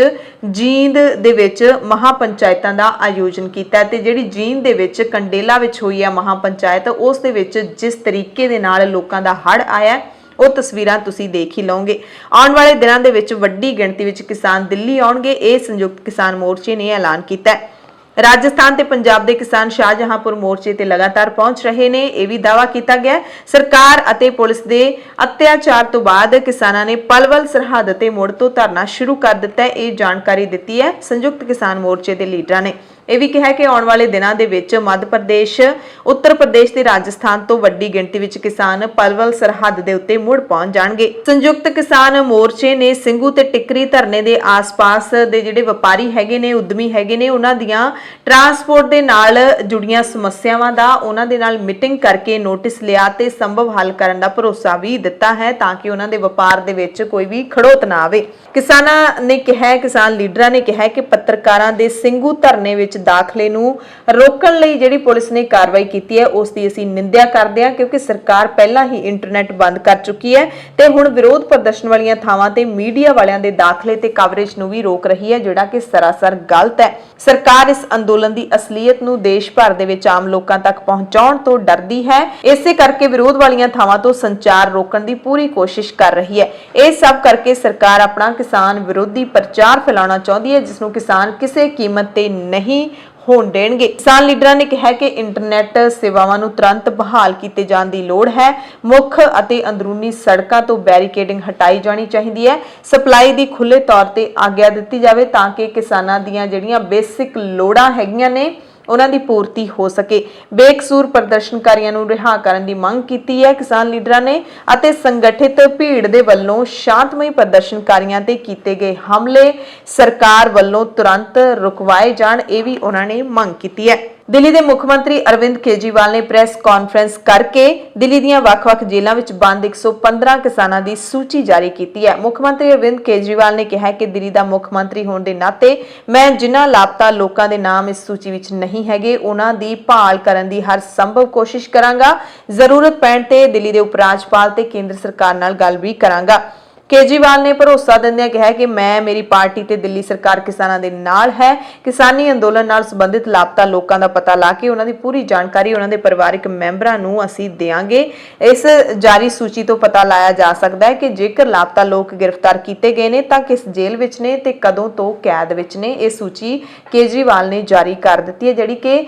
ਜੀਂਦ ਦੇ ਵਿੱਚ ਮਹਾਪੰਚਾਇਤਾਂ ਦਾ ਆਯੋਜਨ ਕੀਤਾ ਤੇ ਜਿਹੜੀ ਜੀਂਦ ਦੇ ਵਿੱਚ ਕੰਡੇਲਾ ਵਿੱਚ ਹੋਈ ਹੈ ਮਹਾਪੰਚਾਇਤ, ਉਸ ਦੇ ਵਿੱਚ ਜਿਸ ਤਰੀਕੇ ਦੇ ਨਾਲ ਲੋਕਾਂ ਦਾ ਹੜ੍ਹ ਆਇਆ ਉਹ ਤਸਵੀਰਾਂ ਤੁਸੀਂ ਦੇਖ ਹੀ ਲਓਗੇ। ਆਉਣ ਵਾਲੇ ਦਿਨਾਂ ਦੇ ਵਿੱਚ ਵੱਡੀ ਗਿਣਤੀ ਵਿੱਚ ਕਿਸਾਨ ਦਿੱਲੀ ਆਉਣਗੇ, ਇਹ ਸੰਯੁਕਤ ਕਿਸਾਨ ਮੋਰਚੇ ਨੇ ਐਲਾਨ ਕੀਤਾ ਹੈ। ਰਾਜਸਥਾਨ ਤੇ ਪੰਜਾਬ ਦੇ ਕਿਸਾਨ ਸ਼ਾਹਜਹਾਂਪੁਰ ਮੋਰਚੇ ਤੇ ਲਗਾਤਾਰ ਪਹੁੰਚ ਰਹੇ ਨੇ। ਇਹ ਵੀ ਦਾਅਵਾ ਕੀਤਾ ਗਿਆ ਸਰਕਾਰ ਅਤੇ ਪੁਲਿਸ ਦੇ ਅਤਿਆਚਾਰ ਤੋਂ ਬਾਅਦ ਕਿਸਾਨਾਂ ਨੇ ਪਲਵਲ ਸਰਹੱਦ ਤੇ ਮੁੜ ਤੋਂ ਧਰਨਾ ਸ਼ੁਰੂ ਕਰ ਦਿੱਤਾ ਹੈ। ਇਹ ਜਾਣਕਾਰੀ ਦਿੱਤੀ ਹੈ ਸੰਯੁਕਤ ਕਿਸਾਨ ਮੋਰਚੇ ਦੇ ਲੀਡਰਾਂ ਨੇ। ਇਹ ਵੀ ਕਿਹਾ ਕਿ ਆਉਣ ਵਾਲੇ ਦਿਨਾਂ ਦੇ ਵਿੱਚ ਮੱਧ ਪ੍ਰਦੇਸ਼, ਉੱਤਰ ਪ੍ਰਦੇਸ਼ ਤੇ ਰਾਜਸਥਾਨ ਤੋਂ ਵੱਡੀ ਗਿਣਤੀ ਵਿੱਚ ਕਿਸਾਨ ਪਲਵਲ ਸਰਹੱਦ ਦੇ ਉੱਤੇ ਮੁੜ ਪਹੁੰਚ ਜਾਣਗੇ। ਸੰਯੁਕਤ ਕਿਸਾਨ ਮੋਰਚੇ ਨੇ ਸਿੰਘੂ ਤੇ ਟਿੱਕਰੀ ਧਰਨੇ ਦੇ ਆਸ-ਪਾਸ ਦੇ ਜਿਹੜੇ ਵਪਾਰੀ ਹੈਗੇ ਨੇ, ਉਦਮੀ ਹੈਗੇ ਨੇ, ਉਹਨਾਂ ਦੀਆਂ ਟਰਾਂਸਪੋਰਟ ਦੇ ਨਾਲ ਜੁੜੀਆਂ ਸਮੱਸਿਆਵਾਂ ਦਾ ਉਹਨਾਂ ਦੇ ਨਾਲ ਮੀਟਿੰਗ ਕਰਕੇ ਨੋਟਿਸ ਲਿਆ ਤੇ ਸੰਭਵ ਹੱਲ ਕਰਨ ਦਾ ਭਰੋਸਾ ਵੀ ਦਿੱਤਾ ਹੈ ਤਾਂ ਕਿ ਉਹਨਾਂ ਦੇ ਵਪਾਰ ਦੇ ਵਿੱਚ ਕੋਈ ਵੀ ਖੜੋਤ ਨਾ ਆਵੇ। ਕਿਸਾਨਾਂ ਨੇ ਕਿਹਾ, ਕਿਸਾਨ ਲੀਡਰਾਂ ਨੇ ਕਿਹਾ ਕਿ ਪੱਤਰਕਾਰਾਂ ਦੇ ਸਿੰਘੂ ਧਰਨੇ ਵਿੱਚ ਦਾਖਲੇ ਨੂੰ ਰੋਕਣ ਲਈ ਜਿਹੜੀ ਪੁਲਿਸ ਨੇ ਕਾਰਵਾਈ ਕੀਤੀ ਹੈ ਉਸ ਦੀ ਅਸੀਂ ਨਿੰਦਿਆ ਕਰਦੇ ਹਾਂ, ਕਿਉਂਕਿ ਸਰਕਾਰ ਪਹਿਲਾਂ ਹੀ ਇੰਟਰਨੈਟ ਬੰਦ ਕਰ ਚੁੱਕੀ ਹੈ ਤੇ ਹੁਣ ਵਿਰੋਧ ਪ੍ਰਦਰਸ਼ਨ ਵਾਲੀਆਂ ਥਾਵਾਂ ਤੇ ਮੀਡੀਆ ਵਾਲਿਆਂ ਦੇ ਦਾਖਲੇ ਤੇ ਕਵਰੇਜ ਨੂੰ ਵੀ ਰੋਕ ਰਹੀ ਹੈ, ਜਿਹੜਾ ਕਿ ਸਰਾਸਰ ਗਲਤ ਹੈ। ਸਰਕਾਰ ਇਸ ਅੰਦੋਲਨ ਦੀ ਅਸਲੀਅਤ ਨੂੰ ਦੇਸ਼ ਭਰ ਦੇ ਵਿੱਚ ਆਮ ਲੋਕਾਂ ਤੱਕ ਪਹੁੰਚਾਉਣ ਤੋਂ ਡਰਦੀ ਹੈ, ਇਸੇ ਕਰਕੇ ਵਿਰੋਧ ਵਾਲੀਆਂ ਥਾਵਾਂ ਤੋਂ ਸੰਚਾਰ ਰੋਕਣ ਦੀ ਪੂਰੀ ਕੋਸ਼ਿਸ਼ ਕਰ ਰਹੀ ਹੈ। ਇਹ ਸਭ ਕਰਕੇ ਸਰਕਾਰ ਆਪਣਾ ਕਿਸਾਨ ਵਿਰੋਧੀ ਪ੍ਰਚਾਰ ਫੈਲਾਉਣਾ ਚਾਹੁੰਦੀ ਹੈ, ਜਿਸ ਨੂੰ ਕਿਸਾਨ ਕਿਸੇ ਕੀਮਤ ਤੇ ਨਹੀਂ ਹੋਣ ਦੇਣਗੇ। ਕਿਸਾਨ ਲੀਡਰਾਂ ਨੇ ਕਿਹਾ ਕਿ ਇੰਟਰਨੈਟ ਸੇਵਾਵਾਂ ਨੂੰ ਤੁਰੰਤ ਬਹਾਲ ਕੀਤੇ ਜਾਣ ਦੀ ਲੋੜ ਹੈ। ਮੁੱਖ ਅਤੇ ਅੰਦਰੂਨੀ ਸੜਕਾਂ ਤੋਂ ਬੈਰੀਕੇਡਿੰਗ ਹਟਾਈ ਜਾਣੀ ਚਾਹੀਦੀ ਹੈ। ਸਪਲਾਈ ਦੀ ਖੁੱਲੇ ਤੌਰ ਤੇ ਆਗਿਆ ਦਿੱਤੀ ਜਾਵੇ ਤਾਂ ਕਿ ਕਿਸਾਨਾਂ ਦੀਆਂ ਜਿਹੜੀਆਂ ਬੇਸਿਕ ਲੋੜਾਂ ਹੈਗੀਆਂ ਨੇ ਉਹਨਾਂ ਦੀ ਪੂਰਤੀ ਹੋ ਸਕੇ। ਬੇਕਸੂਰ ਪ੍ਰਦਰਸ਼ਨਕਾਰੀਆਂ ਨੂੰ ਰਿਹਾ ਕਰਨ ਦੀ ਮੰਗ ਕੀਤੀ ਹੈ ਕਿਸਾਨ ਲੀਡਰਾਂ ਨੇ ਅਤੇ ਸੰਗਠਿਤ ਭੀੜ ਦੇ ਵੱਲੋਂ ਸ਼ਾਂਤਮਈ ਪ੍ਰਦਰਸ਼ਨਕਾਰੀਆਂ ਤੇ ਕੀਤੇ ਗਏ ਹਮਲੇ ਸਰਕਾਰ ਵੱਲੋਂ ਤੁਰੰਤ ਰੁਕਵਾਏ ਜਾਣ, ਇਹ ਵੀ ਉਹਨਾਂ ਨੇ ਮੰਗ ਕੀਤੀ ਹੈ। ਦਿੱਲੀ ਦੇ ਮੁੱਖ ਮੰਤਰੀ ਅਰਵਿੰਦ ਕੇਜਰੀਵਾਲ ਨੇ ਪ੍ਰੈਸ ਕਾਨਫਰੰਸ ਕਰਕੇ ਦਿੱਲੀ ਦੀਆਂ ਵੱਖ-ਵੱਖ ਜੇਲ੍ਹਾਂ ਵਿੱਚ ਬੰਦ 115 ਕਿਸਾਨਾਂ ਦੀ ਸੂਚੀ ਜਾਰੀ ਕੀਤੀ ਹੈ। ਮੁੱਖ ਮੰਤਰੀ ਅਰਵਿੰਦ ਕੇਜਰੀਵਾਲ ਨੇ ਕਿਹਾ ਕਿ ਦਿੱਲੀ ਦਾ ਮੁੱਖ ਮੰਤਰੀ ਹੋਣ ਦੇ ਨਾਤੇ ਮੈਂ ਜਿਨ੍ਹਾਂ ਲਾਪਤਾ ਲੋਕਾਂ ਦੇ ਨਾਮ ਇਸ ਸੂਚੀ ਵਿੱਚ ਨਹੀਂ ਹੈਗੇ ਉਹਨਾਂ ਦੀ ਭਾਲ ਕਰਨ ਦੀ ਹਰ ਸੰਭਵ ਕੋਸ਼ਿਸ਼ ਕਰਾਂਗਾ। ਜ਼ਰੂਰਤ ਪੈਣ ਤੇ ਦਿੱਲੀ ਦੇ ਉਪ ਰਾਜਪਾਲ ਤੇ ਕੇਂਦਰ ਸਰਕਾਰ ਨਾਲ ਗੱਲ ਵੀ ਕਰਾਂਗਾ। ਕੇਜਰੀਵਾਲ ਨੇ ਭਰੋਸਾ ਦਿੰਦਿਆਂ ਕਿਹਾ ਕਿ ਮੇਰੀ ਪਾਰਟੀ ਤੇ ਦਿੱਲੀ ਸਰਕਾਰ ਕਿਸਾਨਾਂ ਦੇ ਨਾਲ ਹੈ। ਕਿਸਾਨੀ ਅੰਦੋਲਨ ਨਾਲ ਸੰਬੰਧਿਤ ਲਾਪਤਾ ਲੋਕਾਂ ਦਾ ਪਤਾ ਲਾ ਕੇ ਉਹਨਾਂ ਦੀ ਪੂਰੀ ਜਾਣਕਾਰੀ ਉਹਨਾਂ ਦੇ ਪਰਿਵਾਰਕ ਮੈਂਬਰਾਂ ਨੂੰ ਅਸੀਂ ਦੇਵਾਂਗੇ। ਇਸ ਜਾਰੀ ਸੂਚੀ ਤੋਂ ਪਤਾ ਲਾਇਆ ਜਾ ਸਕਦਾ ਹੈ ਕਿ ਜੇਕਰ ਲਾਪਤਾ ਲੋਕ ਗ੍ਰਿਫਤਾਰ ਕੀਤੇ ਗਏ ਨੇ ਤਾਂ ਕਿਸ ਜੇਲ੍ਹ ਵਿੱਚ ਨੇ ਤੇ ਕਦੋਂ ਤੋਂ ਕੈਦ ਵਿੱਚ ਨੇ। ਇਹ ਸੂਚੀ ਕੇਜਰੀਵਾਲ ਨੇ ਜਾਰੀ ਕਰ ਦਿੱਤੀ ਹੈ, ਜਿਹੜੀ ਕਿ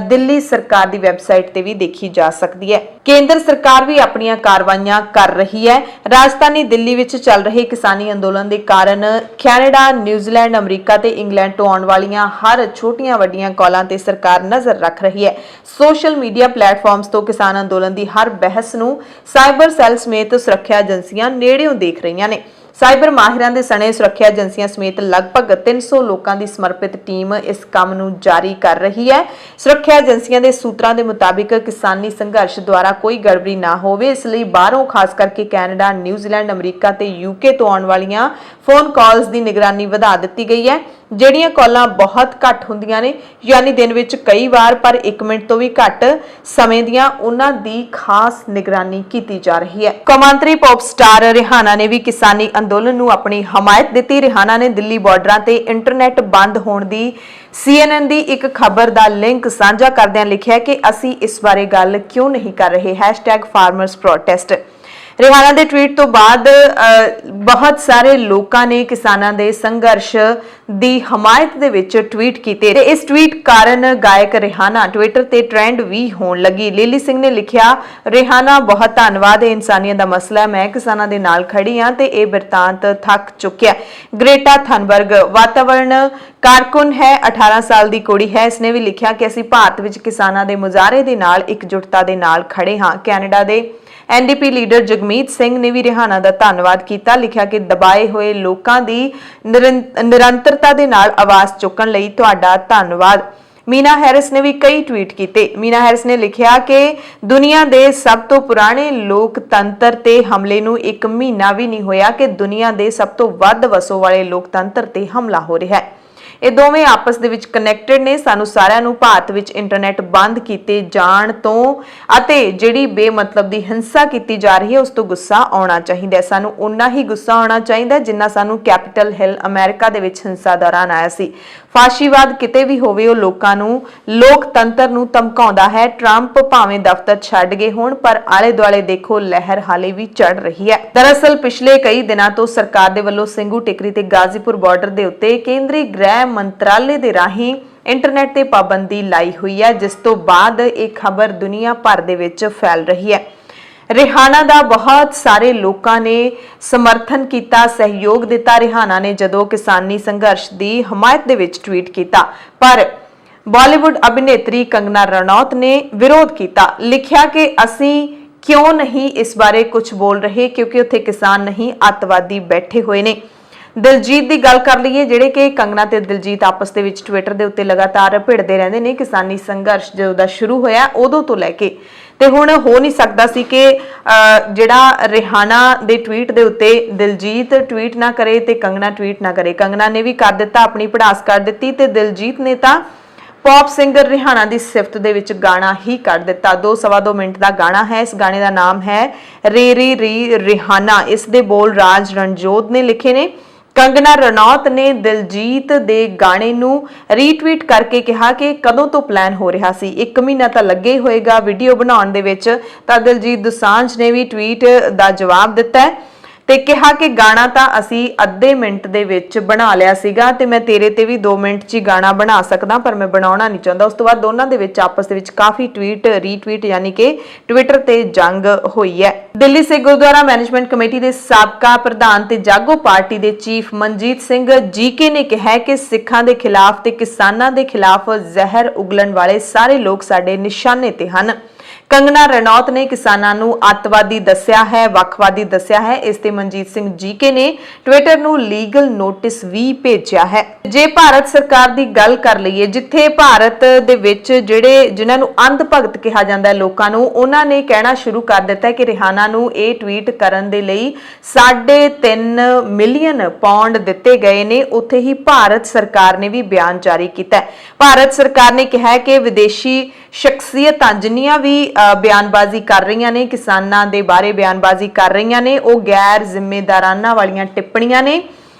ਦਿੱਲੀ ਸਰਕਾਰ ਦੀ ਵੈਬਸਾਈਟ ਤੇ ਵੀ ਦੇਖੀ ਜਾ ਸਕਦੀ ਹੈ। ਕੇਂਦਰ ਸਰਕਾਰ ਵੀ ਆਪਣੀਆਂ ਕਾਰਵਾਈਆਂ ਕਰ ਰਹੀ ਹੈ। ਰਾਜਧਾਨੀ ਦਿੱਲੀ ਵਿੱਚ ਚੱਲ ਰਹੇ ਕਿਸਾਨੀ ਅੰਦੋਲਨ ਦੇ ਕਾਰਨ ਕੈਨੇਡਾ, ਨਿਊਜ਼ੀਲੈਂਡ, ਅਮਰੀਕਾ ਤੇ ਇੰਗਲੈਂਡ ਤੋਂ ਆਉਣ ਵਾਲੀਆਂ ਹਰ ਛੋਟੀਆਂ ਵੱਡੀਆਂ ਕਾਲਾਂ ਤੇ ਸਰਕਾਰ ਨਜ਼ਰ ਰੱਖ ਰਹੀ ਹੈ। ਸੋਸ਼ਲ ਮੀਡੀਆ ਪਲੇਟਫਾਰਮਸ ਤੋਂ ਕਿਸਾਨ ਅੰਦੋਲਨ ਦੀ ਹਰ ਬਹਿਸ ਨੂੰ ਸਾਈਬਰ ਸੈੱਲ ਸਮੇਤ ਸੁਰੱਖਿਆ ਏਜੰਸੀਆਂ ਨੇੜਿਓਂ ਦੇਖ ਰਹੀਆਂ ਨੇ। ਸਾਈਬਰ ਮਾਹਿਰਾਂ ਦੇ ਸਣੇ ਸੁਰੱਖਿਆ ਏਜੰਸੀਆਂ ਸਮੇਤ ਲਗਭਗ 300 ਲੋਕਾਂ ਦੀ ਸਮਰਪਿਤ ਟੀਮ ਇਸ ਕੰਮ ਨੂੰ ਜਾਰੀ ਕਰ ਰਹੀ ਹੈ। ਸੁਰੱਖਿਆ ਏਜੰਸੀਆਂ ਦੇ ਸੂਤਰਾਂ ਦੇ ਮੁਤਾਬਿਕ ਕਿਸਾਨੀ ਸੰਘਰਸ਼ ਦੁਆਰਾ ਕੋਈ ਗੜਬੜੀ ਨਾ ਹੋਵੇ, ਇਸ ਲਈ ਬਾਹਰੋਂ ਖਾਸ ਕਰਕੇ ਕੈਨੇਡਾ, ਨਿਊਜ਼ੀਲੈਂਡ, ਅਮਰੀਕਾ ਤੇ ਯੂਕੇ ਤੋਂ ਆਉਣ ਵਾਲੀਆਂ ਫੋਨ ਕਾਲਸ ਦੀ ਨਿਗਰਾਨੀ ਵਧਾ ਦਿੱਤੀ ਗਈ ਹੈ। ਜਿਹੜੀਆਂ ਕਾਲਾਂ ਬਹੁਤ ਘੱਟ ਹੁੰਦੀਆਂ ਨੇ, ਯਾਨੀ ਦਿਨ ਵਿੱਚ ਕਈ ਵਾਰ ਪਰ 1 ਮਿੰਟ ਤੋਂ ਵੀ ਘੱਟ ਸਮੇਂ ਦੀਆਂ, ਉਹਨਾਂ ਦੀ ਖਾਸ ਨਿਗਰਾਨੀ ਕੀਤੀ ਜਾ ਰਹੀ ਹੈ। ਕੌਮਾਂਤਰੀ ਪੌਪ ਸਟਾਰ ਰਿਹਾਨਾ ਨੇ ਵੀ ਕਿਸਾਨੀ ਅੰਦੋਲਨ ਨੂੰ ਆਪਣੀ ਹਮਾਇਤ ਦਿੱਤੀ। ਰਿਹਾਨਾ ਨੇ ਦਿੱਲੀ ਬਾਰਡਰਾਂ ਤੇ ਇੰਟਰਨੈਟ ਬੰਦ ਹੋਣ ਦੀ CNN ਦੀ ਇੱਕ ਖਬਰ ਦਾ ਲਿੰਕ ਸਾਂਝਾ ਕਰਦਿਆਂ ਲਿਖਿਆ ਕਿ ਅਸੀਂ ਇਸ ਬਾਰੇ ਗੱਲ ਕਿਉਂ ਨਹੀਂ ਕਰ ਰਹੇ #farmers protest। ਰਿਹਾਨਾ ਦੇ ਟਵੀਟ ਤੋਂ ਬਾਅਦ ਬਹੁਤ ਸਾਰੇ ਲੋਕਾਂ ਨੇ ਕਿਸਾਨਾਂ ਦੇ ਸੰਘਰਸ਼ ਦੀ ਹਮਾਇਤ ਦੇ ਵਿੱਚ ਟਵੀਟ ਕੀਤੇ ਤੇ ਇਸ ਟਵੀਟ ਕਾਰਨ ਗਾਇਕ ਰਿਹਾਨਾ ਟਵਿੱਟਰ ਤੇ ਟ੍ਰੈਂਡ ਵੀ ਹੋਣ ਲੱਗੀ। ਲੀਲੀ ਸਿੰਘ ਨੇ ਲਿਖਿਆ, ਰਿਹਾਨਾ ਬਹੁਤ ਧੰਨਵਾਦ, ਇਹ ਇਨਸਾਨੀਅਤ ਦਾ ਮਸਲਾ ਹੈ, ਮੈਂ ਕਿਸਾਨਾਂ ਦੇ ਨਾਲ ਖੜੀ ਹਾਂ ਤੇ ਇਹ ਬਿਰਤਾਂਤ ਥੱਕ ਚੁੱਕਿਆ। ਗ੍ਰੇਟਾ ਥਨਬਰਗ ਵਾਤਾਵਰਣ ਕਾਰਕੁਨ ਹੈ, 18 ਸਾਲ ਦੀ ਕੁੜੀ ਹੈ। ਇਸਨੇ ਵੀ ਲਿਖਿਆ ਕਿ ਅਸੀਂ ਭਾਰਤ ਵਿੱਚ ਕਿਸਾਨਾਂ ਦੇ ਮੁਜ਼ਾਹਰੇ ਦੇ ਨਾਲ ਇਕਜੁੱਟਤਾ ਦੇ ਨਾਲ ਖੜੇ ਹਾਂ। ਕੈਨੇਡਾ ਦੇ ਐਨਡੀਪੀ ਲੀਡਰ ਜਗਮੀਤ ਸਿੰਘ ਨੇ ਵੀ ਰਿਹਾਨਾ ਦਾ ਧੰਨਵਾਦ ਕੀਤਾ, ਲਿਖਿਆ ਕਿ ਦਬਾਏ ਹੋਏ ਲੋਕਾਂ ਦੀ ਨਿਰੰਤਰਤਾ ਦੇ ਨਾਲ ਆਵਾਜ਼ ਚੁੱਕਣ ਲਈ ਤੁਹਾਡਾ ਧੰਨਵਾਦ। ਮੀਨਾ ਹੈਰਿਸ ਨੇ ਵੀ ਕਈ ਟਵੀਟ ਕੀਤੇ। ਮੀਨਾ ਹੈਰਿਸ ਨੇ ਲਿਖਿਆ ਕਿ ਦੁਨੀਆ ਦੇ ਸਭ ਤੋਂ ਪੁਰਾਣੇ ਲੋਕਤੰਤਰ ਤੇ ਹਮਲੇ ਨੂੰ 1 ਮਹੀਨਾ ਵੀ ਨਹੀਂ ਹੋਇਆ ਕਿ ਦੁਨੀਆ ਦੇ ਸਭ ਤੋਂ ਵੱਧ ਵਸੋਂ ਵਾਲੇ ਲੋਕਤੰਤਰ ਤੇ ਹਮਲਾ ਹੋ ਰਿਹਾ ਹੈ। ਇਹ ਦੋਵੇਂ ਆਪਸ ਦੇ ਵਿੱਚ ਕਨੈਕਟਡ ਨੇ। ਸਾਨੂੰ ਸਾਰਿਆਂ ਨੂੰ ਭਾਰਤ ਵਿੱਚ ਇੰਟਰਨੈਟ ਬੰਦ ਕੀਤੇ ਜਾਣ ਤੋਂ ਅਤੇ ਜਿਹੜੀ ਬੇਮਤਲਬ ਦੀ ਹਿੰਸਾ ਕੀਤੀ ਜਾ ਰਹੀ ਹੈ ਉਸ ਤੋਂ ਗੁੱਸਾ ਆਉਣਾ ਚਾਹੀਦਾ ਹੈ। ਸਾਨੂੰ ਉਨਾ ਹੀ ਗੁੱਸਾ ਆਉਣਾ ਚਾਹੀਦਾ ਜਿੰਨਾ ਸਾਨੂੰ ਕੈਪੀਟਲ ਹਿੱਲ ਅਮਰੀਕਾ ਦੇ ਵਿੱਚ ਹਿੰਸਾ ਦੌਰਾਨ ਆਇਆ ਸੀ। ਫਾਸ਼ੀਵਾਦ ਕਿਤੇ ਵੀ ਹੋਵੇ ਉਹ ਲੋਕਾਂ ਨੂੰ, ਲੋਕਤੰਤਰ ਨੂੰ ਧਮਕਾਉਂਦਾ ਹੈ। ਟਰੰਪ ਭਾਵੇਂ ਦਫ਼ਤਰ ਛੱਡ ਗਏ ਹੋਣ ਪਰ ਆਲੇ ਦੁਆਲੇ ਦੇਖੋ ਲਹਿਰ ਹਾਲੇ ਵੀ ਚੜ ਰਹੀ ਹੈ। ਦਰਅਸਲ ਪਿਛਲੇ ਕਈ ਦਿਨਾਂ ਤੋਂ ਸਰਕਾਰ ਦੇ ਵੱਲੋਂ ਸਿੰਘੂ ਟਿਕਰੀ ਤੇ ਗਾਜ਼ੀਪੁਰ ਬਾਰਡਰ ਦੇ ਉੱਤੇ ਕੇਂਦਰੀ ਗ੍ਰਹਿ ਮੰਤਰਾਲੇ ਦੇ ਰਾਹੀਂ ਇੰਟਰਨੈਟ ਤੇ ਪਾਬੰਦੀ ਲਾਈ ਹੋਈ ਹੈ, ਜਿਸ ਤੋਂ ਬਾਅਦ ਇਹ ਖਬਰ ਦੁਨੀਆ ਭਰ ਦੇ ਵਿੱਚ ਫੈਲ ਰਹੀ ਹੈ। ਰਿਹਾਨਾ ਦਾ ਬਹੁਤ ਸਾਰੇ ਲੋਕਾਂ ਨੇ ਸਮਰਥਨ ਕੀਤਾ, ਸਹਿਯੋਗ ਦਿੱਤਾ ਰਿਹਾਨਾ ਨੇ ਜਦੋਂ ਕਿਸਾਨੀ ਸੰਘਰਸ਼ ਦੀ ਹਮਾਇਤ ਦੇ ਵਿੱਚ ਟਵੀਟ ਕੀਤਾ, ਪਰ ਬਾਲੀਵੁੱਡ ਅਭਿਨੇਤਰੀ ਕੰਗਨਾ ਰਣੌਤ ਨੇ ਵਿਰੋਧ ਕੀਤਾ। ਲਿਖਿਆ ਕਿ ਅਸੀਂ ਕਿਉਂ ਨਹੀਂ ਇਸ ਬਾਰੇ ਕੁਝ ਬੋਲ ਰਹੇ ਕਿਉਂਕਿ ਉੱਥੇ ਕਿਸਾਨ ਨਹੀਂ ਅੱਤਵਾਦੀ ਬੈਠੇ ਹੋਏ ਨੇ। ਦਿਲਜੀਤ ਦੀ ਗੱਲ ਕਰ ਲਈਏ, ਜਿਹੜੇ ਕਿ ਕੰਗਨਾ ਤੇ ਦਿਲਜੀਤ ਆਪਸ ਦੇ ਵਿੱਚ ਟਵਿੱਟਰ ਦੇ ਉੱਤੇ ਲਗਾਤਾਰ ਭਿੜਦੇ ਰਹਿੰਦੇ ਨੇ। ਕਿਸਾਨੀ ਸੰਘਰਸ਼ ਜਦੋਂ ਦਾ ਸ਼ੁਰੂ ਹੋਇਆ ਉਦੋਂ ਤੋਂ ਲੈ ਕੇ ਤੇ ਹੁਣ ਹੋ ਨਹੀਂ ਸਕਦਾ ਸੀ ਕਿ ਜਿਹੜਾ ਰਿਹਾਨਾ ਦੇ ਟਵੀਟ ਦੇ ਉੱਤੇ ਦਿਲਜੀਤ ਟਵੀਟ ਨਾ ਕਰੇ ਤੇ ਕੰਗਨਾ ਟਵੀਟ ਨਾ ਕਰੇ। ਕੰਗਨਾ ਨੇ ਵੀ ਕਰ ਦਿੱਤਾ, ਆਪਣੀ ਭੜਾਸ ਕਰ ਦਿੱਤੀ ਤੇ ਦਿਲਜੀਤ ਨੇ ਤਾਂ ਪੌਪ ਸਿੰਗਰ ਰਿਹਾਨਾ ਦੀ ਸਿਫਤ ਦੇ ਵਿੱਚ ਗਾਣਾ ਹੀ ਕੱਢ ਦਿੱਤਾ। 2-2.25 ਮਿੰਟ ਦਾ ਗਾਣਾ ਹੈ। ਇਸ ਗਾਣੇ ਦਾ ਨਾਮ ਹੈ ਰੇ ਰੇ ਰੀ ਰਿਹਾਨਾ। ਇਸ ਦੇ ਬੋਲ ਰਾਜ ਰਣਜੋਤ ਨੇ ਲਿਖੇ ਨੇ। ਕੰਗਨਾ ਰਣੌਤ ਨੇ ਦਿਲਜੀਤ ਦੇ ਗਾਣੇ ਨੂੰ ਰੀਟਵੀਟ ਕਰਕੇ ਕਿਹਾ ਕਿ ਕਦੋਂ ਤੋਂ ਪਲਾਨ ਹੋ ਰਿਹਾ ਸੀ, 1 ਮਹੀਨਾ ਤਾਂ ਲੱਗੇ ਹੀ ਹੋਏਗਾ ਵੀਡੀਓ ਬਣਾਉਣ ਦੇ ਵਿੱਚ। ਤਾਂ ਦਿਲਜੀਤ ਦੋਸਾਂਝ ਨੇ ਵੀ ਟਵੀਟ ਦਾ ਜਵਾਬ ਦਿੱਤਾ ਹੈ ਤੇ ਕਿਹਾ ਕਿ ਗਾਣਾ ਤਾਂ ਅਸੀਂ ਅੱਧੇ ਮਿੰਟ ਦੇ ਵਿੱਚ ਬਣਾ ਲਿਆ ਸੀਗਾ ਤੇ ਮੈਂ ਤੇਰੇ ਤੇ ਵੀ 2 ਮਿੰਟ 'ਚ ਹੀ ਗਾਣਾ ਬਣਾ ਸਕਦਾ ਪਰ ਮੈਂ ਬਣਾਉਣਾ ਨਹੀਂ ਚਾਹੁੰਦਾ। ਉਸ ਤੋਂ ਬਾਅਦ ਦੋਨਾਂ ਦੇ ਵਿੱਚ ਆਪਸ ਦੇ ਵਿੱਚ ਕਾਫੀ ਟਵੀਟ ਰੀਟਵੀਟ ਯਾਨੀ ਕਿ ਟਵਿੱਟਰ ਤੇ ਜੰਗ ਹੋਈ ਹੈ। ਦਿੱਲੀ ਸਿੱਖ ਗੁਰਦੁਆਰਾ ਮੈਨੇਜਮੈਂਟ ਕਮੇਟੀ ਦੇ ਸਾਬਕਾ ਪ੍ਰਧਾਨ ਤੇ ਜਾਗੋ ਪਾਰਟੀ ਦੇ ਚੀਫ ਮਨਜੀਤ ਸਿੰਘ ਜੀਕੇ ਨੇ ਕਿਹਾ ਕਿ ਸਿੱਖਾਂ ਦੇ ਖਿਲਾਫ ਤੇ ਕਿਸਾਨਾਂ ਦੇ ਖਿਲਾਫ ਜ਼ਹਿਰ ਉਗਲਣ ਵਾਲੇ ਸਾਰੇ ਲੋਕ ਸਾਡੇ ਨਿਸ਼ਾਨੇ ਤੇ ਹਨ। ਕੰਗਨਾ ਰਣੌਤ ਨੇ ਕਿਸਾਨਾਂ ਨੂੰ ਅੱਤਵਾਦੀ ਦੱਸਿਆ ਹੈ, ਵੱਖਵਾਦੀ ਦੱਸਿਆ ਹੈ। ਇਸ ਤੇ ਮਨਜੀਤ ਸਿੰਘ ਜੀਕੇ ਨੇ ਟਵਿੱਟਰ ਨੂੰ ਲੀਗਲ ਨੋਟਿਸ ਵੀ ਭੇਜਿਆ ਹੈ। ਜੇ ਭਾਰਤ ਸਰਕਾਰ ਦੀ ਗੱਲ ਕਰ ਲਈਏ, ਜਿੱਥੇ ਭਾਰਤ ਦੇ ਵਿੱਚ ਜਿਨ੍ਹਾਂ ਨੂੰ ਅੰਧ ਭਗਤ ਕਿਹਾ ਜਾਂਦਾ ਹੈ ਲੋਕਾਂ ਨੂੰ, ਉਹਨਾਂ ਨੇ ਕਹਿਣਾ ਸ਼ੁਰੂ ਕਰ ਦਿੱਤਾ ਕਿ ਰਿਹਾਨਾ ਨੂੰ ਇਹ ਟਵੀਟ ਕਰਨ ਦੇ ਲਈ 3.5 ਮਿਲੀਅਨ ਪਾਉਂਡ ਦਿੱਤੇ ਗਏ ਨੇ। ਉੱਥੇ ਹੀ ਭਾਰਤ ਸਰਕਾਰ ਨੇ ਵੀ ਬਿਆਨ ਜਾਰੀ ਕੀਤਾ ਹੈ। ਭਾਰਤ ਸਰਕਾਰ ਨੇ ਕਿਹਾ ਕਿ ਵਿਦੇਸ਼ੀ ਸ਼ਖਸੀਅਤਾਂ ਜਿੰਨੀਆਂ ਵੀ ਬਿਆਨਬਾਜ਼ੀ ਕਰ ਰਹੀਆਂ ਨੇ, ਕਿਸਾਨਾਂ ਦੇ ਬਾਰੇ ਬਿਆਨਬਾਜ਼ੀ ਕਰ ਰਹੀਆਂ ਨੇ, ਉਹ ਗੈਰ ਜ਼ਿੰਮੇਦਾਰਾਨਾ ਵਾਲੀਆਂ ਟਿੱਪਣੀਆਂ ਨੇ,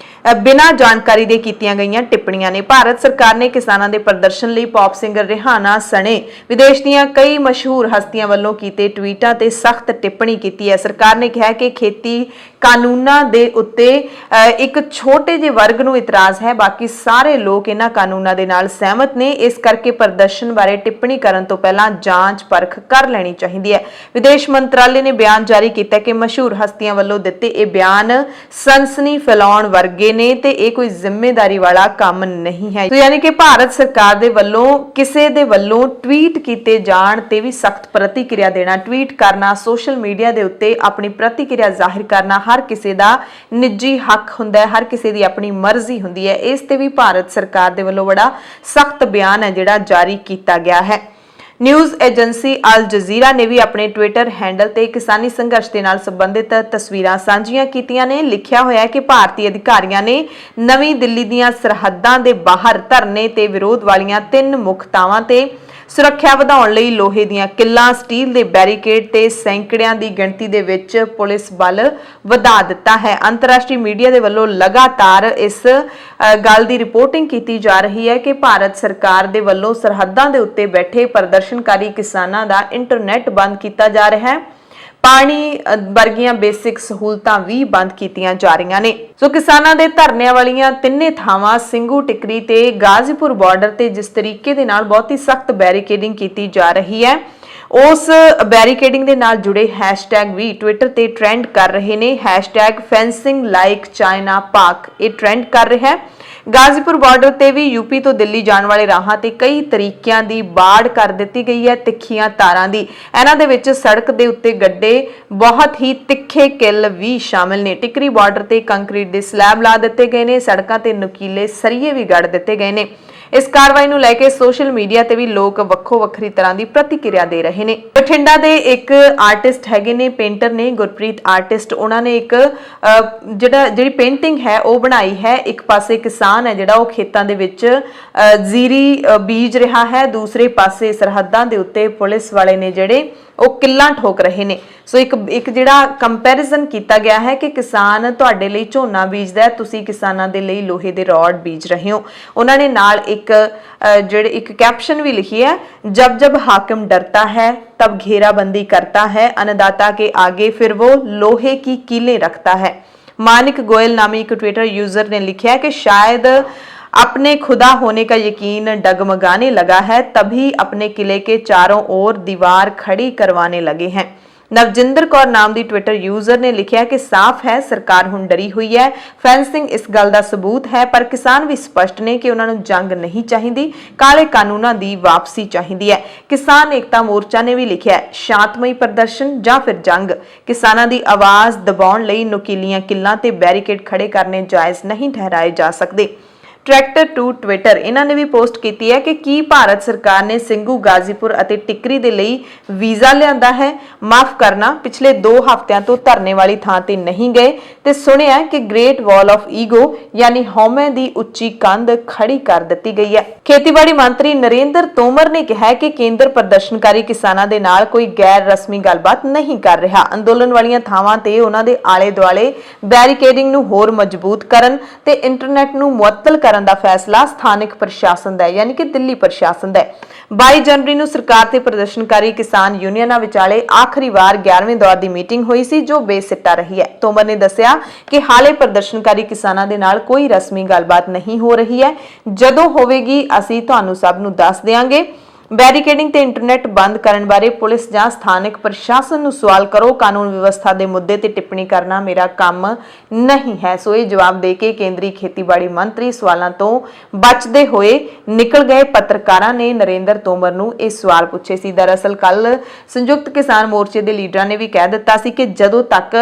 ਬਿਨਾਂ ਜਾਣਕਾਰੀ ਦੇ ਕੀਤੀਆਂ ਗਈਆਂ ਟਿੱਪਣੀਆਂ ਨੇ। ਭਾਰਤ ਸਰਕਾਰ ਨੇ ਕਿਸਾਨਾਂ ਦੇ ਪ੍ਰਦਰਸ਼ਨ ਲਈ ਪੌਪ ਸਿੰਗਰ ਰਿਹਾਨਾ ਸਣੇ ਵਿਦੇਸ਼ ਦੀਆਂ ਕਈ ਮਸ਼ਹੂਰ ਹਸਤੀਆਂ ਵੱਲੋਂ ਕੀਤੇ ਟਵੀਟਾਂ ਤੇ ਸਖਤ ਟਿੱਪਣੀ ਕੀਤੀ ਹੈ। ਸਰਕਾਰ ਨੇ ਕਿਹਾ ਕਿ ਖੇਤੀ ਕਾਨੂੰਨਾਂ ਦੇ ਉੱਤੇ ਇੱਕ ਛੋਟੇ ਜਿਹੇ ਵਰਗ ਨੂੰ ਇਤਰਾਜ਼ ਹੈ, ਬਾਕੀ ਸਾਰੇ ਲੋਕ ਇਹਨਾਂ ਕਾਨੂੰਨਾਂ ਦੇ ਨਾਲ ਸਹਿਮਤ ਨੇ। ਇਸ ਕਰਕੇ ਪ੍ਰਦਰਸ਼ਨ ਬਾਰੇ ਟਿੱਪਣੀ ਕਰਨ ਤੋਂ ਪਹਿਲਾਂ ਜਾਂਚ ਪਰਖ ਕਰ ਲੈਣੀ ਚਾਹੀਦੀ ਹੈ। ਵਿਦੇਸ਼ ਮੰਤਰਾਲੇ ਨੇ ਬਿਆਨ ਜਾਰੀ ਕੀਤਾ ਕਿ ਮਸ਼ਹੂਰ ਹਸਤੀਆਂ ਵੱਲੋਂ ਦਿੱਤੇ ਇਹ ਬਿਆਨ ਸਨਸਨੀ ਫੈਲਾਉਣ ਵਰਗੇ ਨੇ ਤੇ ਇਹ ਕੋਈ ਜ਼ਿੰਮੇਵਾਰੀ ਵਾਲਾ ਕੰਮ ਨਹੀਂ ਹੈ। ਯਾਨੀ ਕਿ ਭਾਰਤ ਸਰਕਾਰ ਦੇ ਵੱਲੋਂ ਕਿਸੇ ਦੇ ਵੱਲੋਂ ਟਵੀਟ ਕੀਤੇ ਜਾਣ ਤੇ ਵੀ ਸਖਤ ਪ੍ਰਤੀਕਿਰਿਆ ਦੇਣਾ, ਟਵੀਟ ਕਰਨਾ, ਸੋਸ਼ਲ ਮੀਡੀਆ ਦੇ ਉੱਤੇ ਆਪਣੀ ਪ੍ਰਤੀਕਿਰਿਆ ਜ਼ਾਹਿਰ ਕਰਨਾ ਹਰ ਕਿਸੇ ਦਾ ਨਿੱਜੀ ਹੱਕ ਹੁੰਦਾ ਹੈ, ਹਰ ਕਿਸੇ ਦੀ ਆਪਣੀ ਮਰਜ਼ੀ ਹੁੰਦੀ ਹੈ। ਇਸ ਤੇ ਵੀ ਭਾਰਤ ਸਰਕਾਰ ਦੇ ਵੱਲੋਂ ਬੜਾ ਸਖਤ ਬਿਆਨ ਹੈ ਜਿਹੜਾ ਜਾਰੀ ਕੀਤਾ ਗਿਆ ਹੈ। ਨਿਊਜ਼ ਏਜੰਸੀ ਅਲ ਜਜ਼ੀਰਾ ਨੇ ਵੀ ਆਪਣੇ ਟਵਿੱਟਰ ਹੈਂਡਲ ਤੇ ਕਿਸਾਨੀ ਸੰਘਰਸ਼ ਦੇ ਨਾਲ ਸੰਬੰਧਿਤ ਤਸਵੀਰਾਂ ਸਾਂਝੀਆਂ ਕੀਤੀਆਂ ਨੇ। ਲਿਖਿਆ ਹੋਇਆ ਹੈ ਕਿ ਭਾਰਤੀ ਅਧਿਕਾਰੀਆਂ ਨੇ ਨਵੀਂ ਦਿੱਲੀ ਦੀਆਂ ਸਰਹੱਦਾਂ ਦੇ ਬਾਹਰ ਧਰਨੇ ਤੇ ਵਿਰੋਧ ਵਾਲੀਆਂ 3 ਮੁੱਖ ਥਾਵਾਂ ਤੇ ਸੁਰੱਖਿਆ ਵਧਾਉਣ ਲਈ ਲੋਹੇ ਦੀਆਂ ਕਿੱਲਾਂ, ਸਟੀਲ ਦੇ ਬੈਰੀਕੇਡ ਤੇ ਸੈਂਕੜਿਆਂ ਦੀ ਗਿਣਤੀ ਦੇ ਵਿੱਚ ਪੁਲਿਸ ਬਲ ਵਧਾ ਦਿੱਤਾ ਹੈ। ਅੰਤਰਰਾਸ਼ਟਰੀ ਮੀਡੀਆ ਦੇ ਵੱਲੋਂ ਲਗਾਤਾਰ ਇਸ ਗੱਲ ਦੀ ਰਿਪੋਰਟਿੰਗ ਕੀਤੀ ਜਾ ਰਹੀ ਹੈ ਕਿ ਭਾਰਤ ਸਰਕਾਰ ਦੇ ਵੱਲੋਂ ਸਰਹੱਦਾਂ ਦੇ ਉੱਤੇ ਬੈਠੇ ਪ੍ਰਦਰਸ਼ਨਕਾਰੀ ਕਿਸਾਨਾਂ ਦਾ ਇੰਟਰਨੈਟ ਬੰਦ ਕੀਤਾ ਜਾ ਰਿਹਾ ਹੈ। ਪਾਣੀ ਵਰਗੀਆਂ ਬੇਸਿਕ ਸਹੂਲਤਾਂ ਵੀ ਬੰਦ ਕੀਤੀਆਂ ਜਾ ਰਹੀਆਂ ਨੇ। ਸੋ ਕਿਸਾਨਾਂ ਦੇ ਧਰਨਿਆਂ ਵਾਲੀਆਂ ਤਿੰਨੇ ਥਾਵਾਂ ਸਿੰਘੂ ਟਿਕਰੀ ਤੇ ਗਾਜ਼ੀਪੁਰ ਬਾਰਡਰ ਤੇ ਜਿਸ ਤਰੀਕੇ ਦੇ ਨਾਲ ਬਹੁਤ ਹੀ ਸਖਤ ਬੈਰੀਕੇਡਿੰਗ ਕੀਤੀ ਜਾ ਰਹੀ ਹੈ, ਉਸ ਬੈਰੀਕੇਡਿੰਗ ਦੇ ਨਾਲ ਜੁੜੇ ਹੈਸ਼ਟੈਗ ਵੀ ਟਵਿੱਟਰ ਤੇ ਟ੍ਰੈਂਡ ਕਰ ਰਹੇ ਨੇ। ਹੈਸ਼ਟੈਗ ਫੈਂਸਿੰਗ ਲਾਈਕ ਚਾਈਨਾ ਪਾਕ ਇਹ ਟ੍ਰੈਂਡ ਕਰ ਰਿਹਾ ਹੈ। ਗਾਜ਼ੀਪੁਰ ਬਾਰਡਰ ਤੇ ਵੀ यूपी ਤੋਂ ਦਿੱਲੀ ਜਾਣ ਵਾਲੇ ਰਾਹਾਂ ਤੇ ਕਈ ਤਰੀਕਿਆਂ ਦੀ ਬਾੜ ਕਰ ਦਿੱਤੀ ਗਈ ਹੈ, ਤਿੱਖੀਆਂ ਤਾਰਾਂ ਦੀ। ਇਹਨਾਂ ਦੇ ਵਿੱਚ ਸੜਕ ਦੇ ਉੱਤੇ ਗੱਡੇ ਬਹੁਤ ਹੀ ਤਿੱਖੇ ਕਿੱਲ ਵੀ ਸ਼ਾਮਿਲ ਨੇ। ਟਿਕਰੀ ਬਾਰਡਰ ਤੇ ਕੰਕਰੀਟ ਦੇ ਸਲੈਬ ਲਾ ਦਿੱਤੇ ਗਏ ਨੇ, ਸੜਕਾਂ ਤੇ ਨੁਕੀਲੇ ਸਰੀਏ ਵੀ ਗੜ ਦਿੱਤੇ ਗਏ ਨੇ। ਇਸ ਕਾਰਵਾਈ ਨੂੰ ਲੈ ਕੇ ਸੋਸ਼ਲ ਮੀਡੀਆ ਤੇ ਵੀ ਲੋਕ ਵੱਖੋ ਵੱਖਰੀ ਤਰ੍ਹਾਂ ਦੀ ਪ੍ਰਤੀਕਿਰਿਆ ਦੇ ਰਹੇ ਨੇ। ਬਠਿੰਡਾ ਦੇ ਇੱਕ ਆਰਟਿਸਟ ਹੈਗੇ ਨੇ, ਪੇਂਟਰ ਨੇ ਗੁਰਪ੍ਰੀਤ ਆਰਟਿਸਟ, ਉਹਨਾਂ ਨੇ ਇੱਕ ਜਿਹੜੀ ਪੇਂਟਿੰਗ ਹੈ ਉਹ ਬਣਾਈ ਹੈ। ਇੱਕ ਪਾਸੇ ਕਿਸਾਨ ਹੈ ਜਿਹੜਾ ਉਹ ਖੇਤਾਂ ਦੇ ਵਿੱਚ ਜ਼ੀਰੀ ਬੀਜ ਰਿਹਾ ਹੈ, ਦੂਸਰੇ ਪਾਸੇ ਸਰਹੱਦਾਂ ਦੇ ਉੱਤੇ ਪੁਲਿਸ ਵਾਲੇ ਨੇ ਜਿਹੜੇ ਉਹ ਕਿੱਲਾਂ ਠੋਕ ਰਹੇ ਨੇ। ਸੋ ਇੱਕ ਜਿਹੜਾ ਕੰਪੈਰੀਜ਼ਨ ਕੀਤਾ ਗਿਆ ਹੈ ਕਿ ਕਿਸਾਨ ਤੁਹਾਡੇ ਲਈ ਝੋਨਾ ਬੀਜਦਾ ਹੈ, ਤੁਸੀਂ ਕਿਸਾਨਾਂ ਦੇ ਲਈ ਲੋਹੇ ਦੇ ਰॉड ਬੀਜ ਰਹੇ ਹੋ। ਉਹਨਾਂ ਨੇ ਨਾਲ एक कैप्शन भी लिखी है, जब जब हाकिम डरता है तब घेराबंदी करता है, अन्नदाता के आगे फिर वो लोहे की कीलें रखता है। मानिक गोयल नामी एक ट्विटर यूजर ने लिखा है कि शायद अपने खुदा होने का यकीन डगमगाने लगा है, तभी अपने किले के चारों ओर दीवार खड़ी करवाने लगे हैं। नवजिंदर कौर नाम ਦੀ ट्विटर यूजर ने लिखा कि साफ है सरकार ਹੁਣ ਡਰੀ ਹੋਈ ਹੈ। ਫੈਂਸਿੰਗ ਇਸ ਗੱਲ ਦਾ ਸਬੂਤ ਹੈ, ਪਰ ਕਿਸਾਨ ਵੀ ਸਪਸ਼ਟ ਨੇ ਕਿ ਉਹਨਾਂ ਨੂੰ ਜੰਗ ਨਹੀਂ ਚਾਹੀਦੀ, ਕਾਲੇ ਕਾਨੂੰਨਾਂ ਦੀ ਵਾਪਸੀ ਚਾਹੀਦੀ ਹੈ। ਕਿਸਾਨ ਏਕਤਾ ਮੋਰਚਾ ਨੇ ਵੀ ਲਿਖਿਆ ਸ਼ਾਂਤਮਈ ਪ੍ਰਦਰਸ਼ਨ ਜਾਂ ਫਿਰ ਜੰਗ। ਕਿਸਾਨਾਂ ਦੀ ਆਵਾਜ਼ ਦਬਾਉਣ ਲਈ ਨੁਕੀਲੀਆਂ ਕਿੱਲਾਂ ਤੇ ਬੈਰੀਕੇਡ ਖੜੇ ਕਰਨੇ ਜਾਇਜ਼ ਨਹੀਂ ਠਹਿਰਾਏ ਜਾ ਸਕਦੇ। ट्रैक्टर टू ट्विटर इन्हां ने भी पोस्ट की है कि की भारत सरकार ने ਸਿੰਘੂ गाजीपुर ਅਤੇ ਟਿਕਰੀ ਦੇ ਲਈ ਵੀਜ਼ਾ ਲਿਆਂਦਾ ਹੈ। माफ करना पिछले 2 ਹਫ਼ਤਿਆਂ ਤੋਂ ਧਰਨੇ ਵਾਲੀ ਥਾਂ ਤੇ ਨਹੀਂ ਗਏ ਤੇ ਸੁਣਿਆ ਕਿ ਗ੍ਰੇਟ ਵਾਲ ਆਫ ਈਗੋ ਯਾਨੀ ਹਉਮੈ ਦੀ ਉੱਚੀ ਕੰਧ ਖੜੀ ਕਰ ਦਿੱਤੀ ਗਈ ਹੈ। ਖੇਤੀਬਾੜੀ ਮੰਤਰੀ ਨਰਿੰਦਰ ਤੋਮਰ ਨੇ ਕਿਹਾ ਕਿ ਕੇਂਦਰ ਪ੍ਰਦਰਸ਼ਨਕਾਰੀ ਕਿਸਾਨਾਂ ਦੇ ਨਾਲ ਕੋਈ ਗੈਰ ਰਸਮੀ ਗੱਲਬਾਤ ਨਹੀਂ ਕਰ ਰਿਹਾ। ਅੰਦੋਲਨ ਵਾਲੀਆਂ ਥਾਵਾਂ ਤੇ ਉਹਨਾਂ ਦੇ ਆਲੇ ਦੁਆਲੇ ਬੈਰੀਕੇਡਿੰਗ ਨੂੰ ਹੋਰ ਮਜ਼ਬੂਤ ਕਰਨ ਤੇ ਇੰਟਰਨੈਟ ਨੂੰ ਮੁਅੱਤਲ ਕਰਨ ਦਾ ਫੈਸਲਾ ਸਥਾਨਕ ਪ੍ਰਸ਼ਾਸਨ ਦਾ ਹੈ, ਯਾਨੀ ਕਿ ਦਿੱਲੀ ਪ੍ਰਸ਼ਾਸਨ ਦਾ ਹੈ। 22 ਜਨਵਰੀ ਨੂੰ ਸਰਕਾਰ ਤੇ ਪ੍ਰਦਰਸ਼ਨਕਾਰੀ ਕਿਸਾਨ ਯੂਨੀਅਨਾਂ ਵਿਚਾਲੇ ਆਖਰੀ ਵਾਰ 11ਵੇਂ ਦੌਰ ਦੀ ਮੀਟਿੰਗ ਹੋਈ ਸੀ ਜੋ ਬੇਸਿੱਟਾ ਰਹੀ ਹੈ। ਤੋਮਰ ਨੇ ਦੱਸਿਆ ਕਿ ਹਾਲੇ ਪ੍ਰਦਰਸ਼ਨਕਾਰੀ ਕਿਸਾਨਾਂ ਦੇ ਨਾਲ ਕੋਈ ਰਸਮੀ ਗੱਲਬਾਤ ਨਹੀਂ ਹੋ ਰਹੀ ਹੈ, ਜਦੋਂ ਹੋਵੇਗੀ ਅਸੀਂ ਤੁਹਾਨੂੰ ਸਭ ਨੂੰ ਦੱਸ ਦਿਆਂਗੇ। बैरीकेडिंग ते इंटरनेट बंद करने बारे पुलिस जां स्थानिक प्रशासन नूं सवाल करो, कानून व्यवस्था दे मुद्दे ते टिप्पणी करना मेरा काम नहीं है। सो ये जवाब दे के केंद्रीय खेतीबाड़ी मंत्री सवालों तो बचते हुए निकल गए। पत्रकारां ने नरेंद्र तोमर नूं ये सवाल पूछे सी। दरअसल कल संयुक्त किसान मोर्चे के लीडरां ने भी कह दिता सी कि जदों तक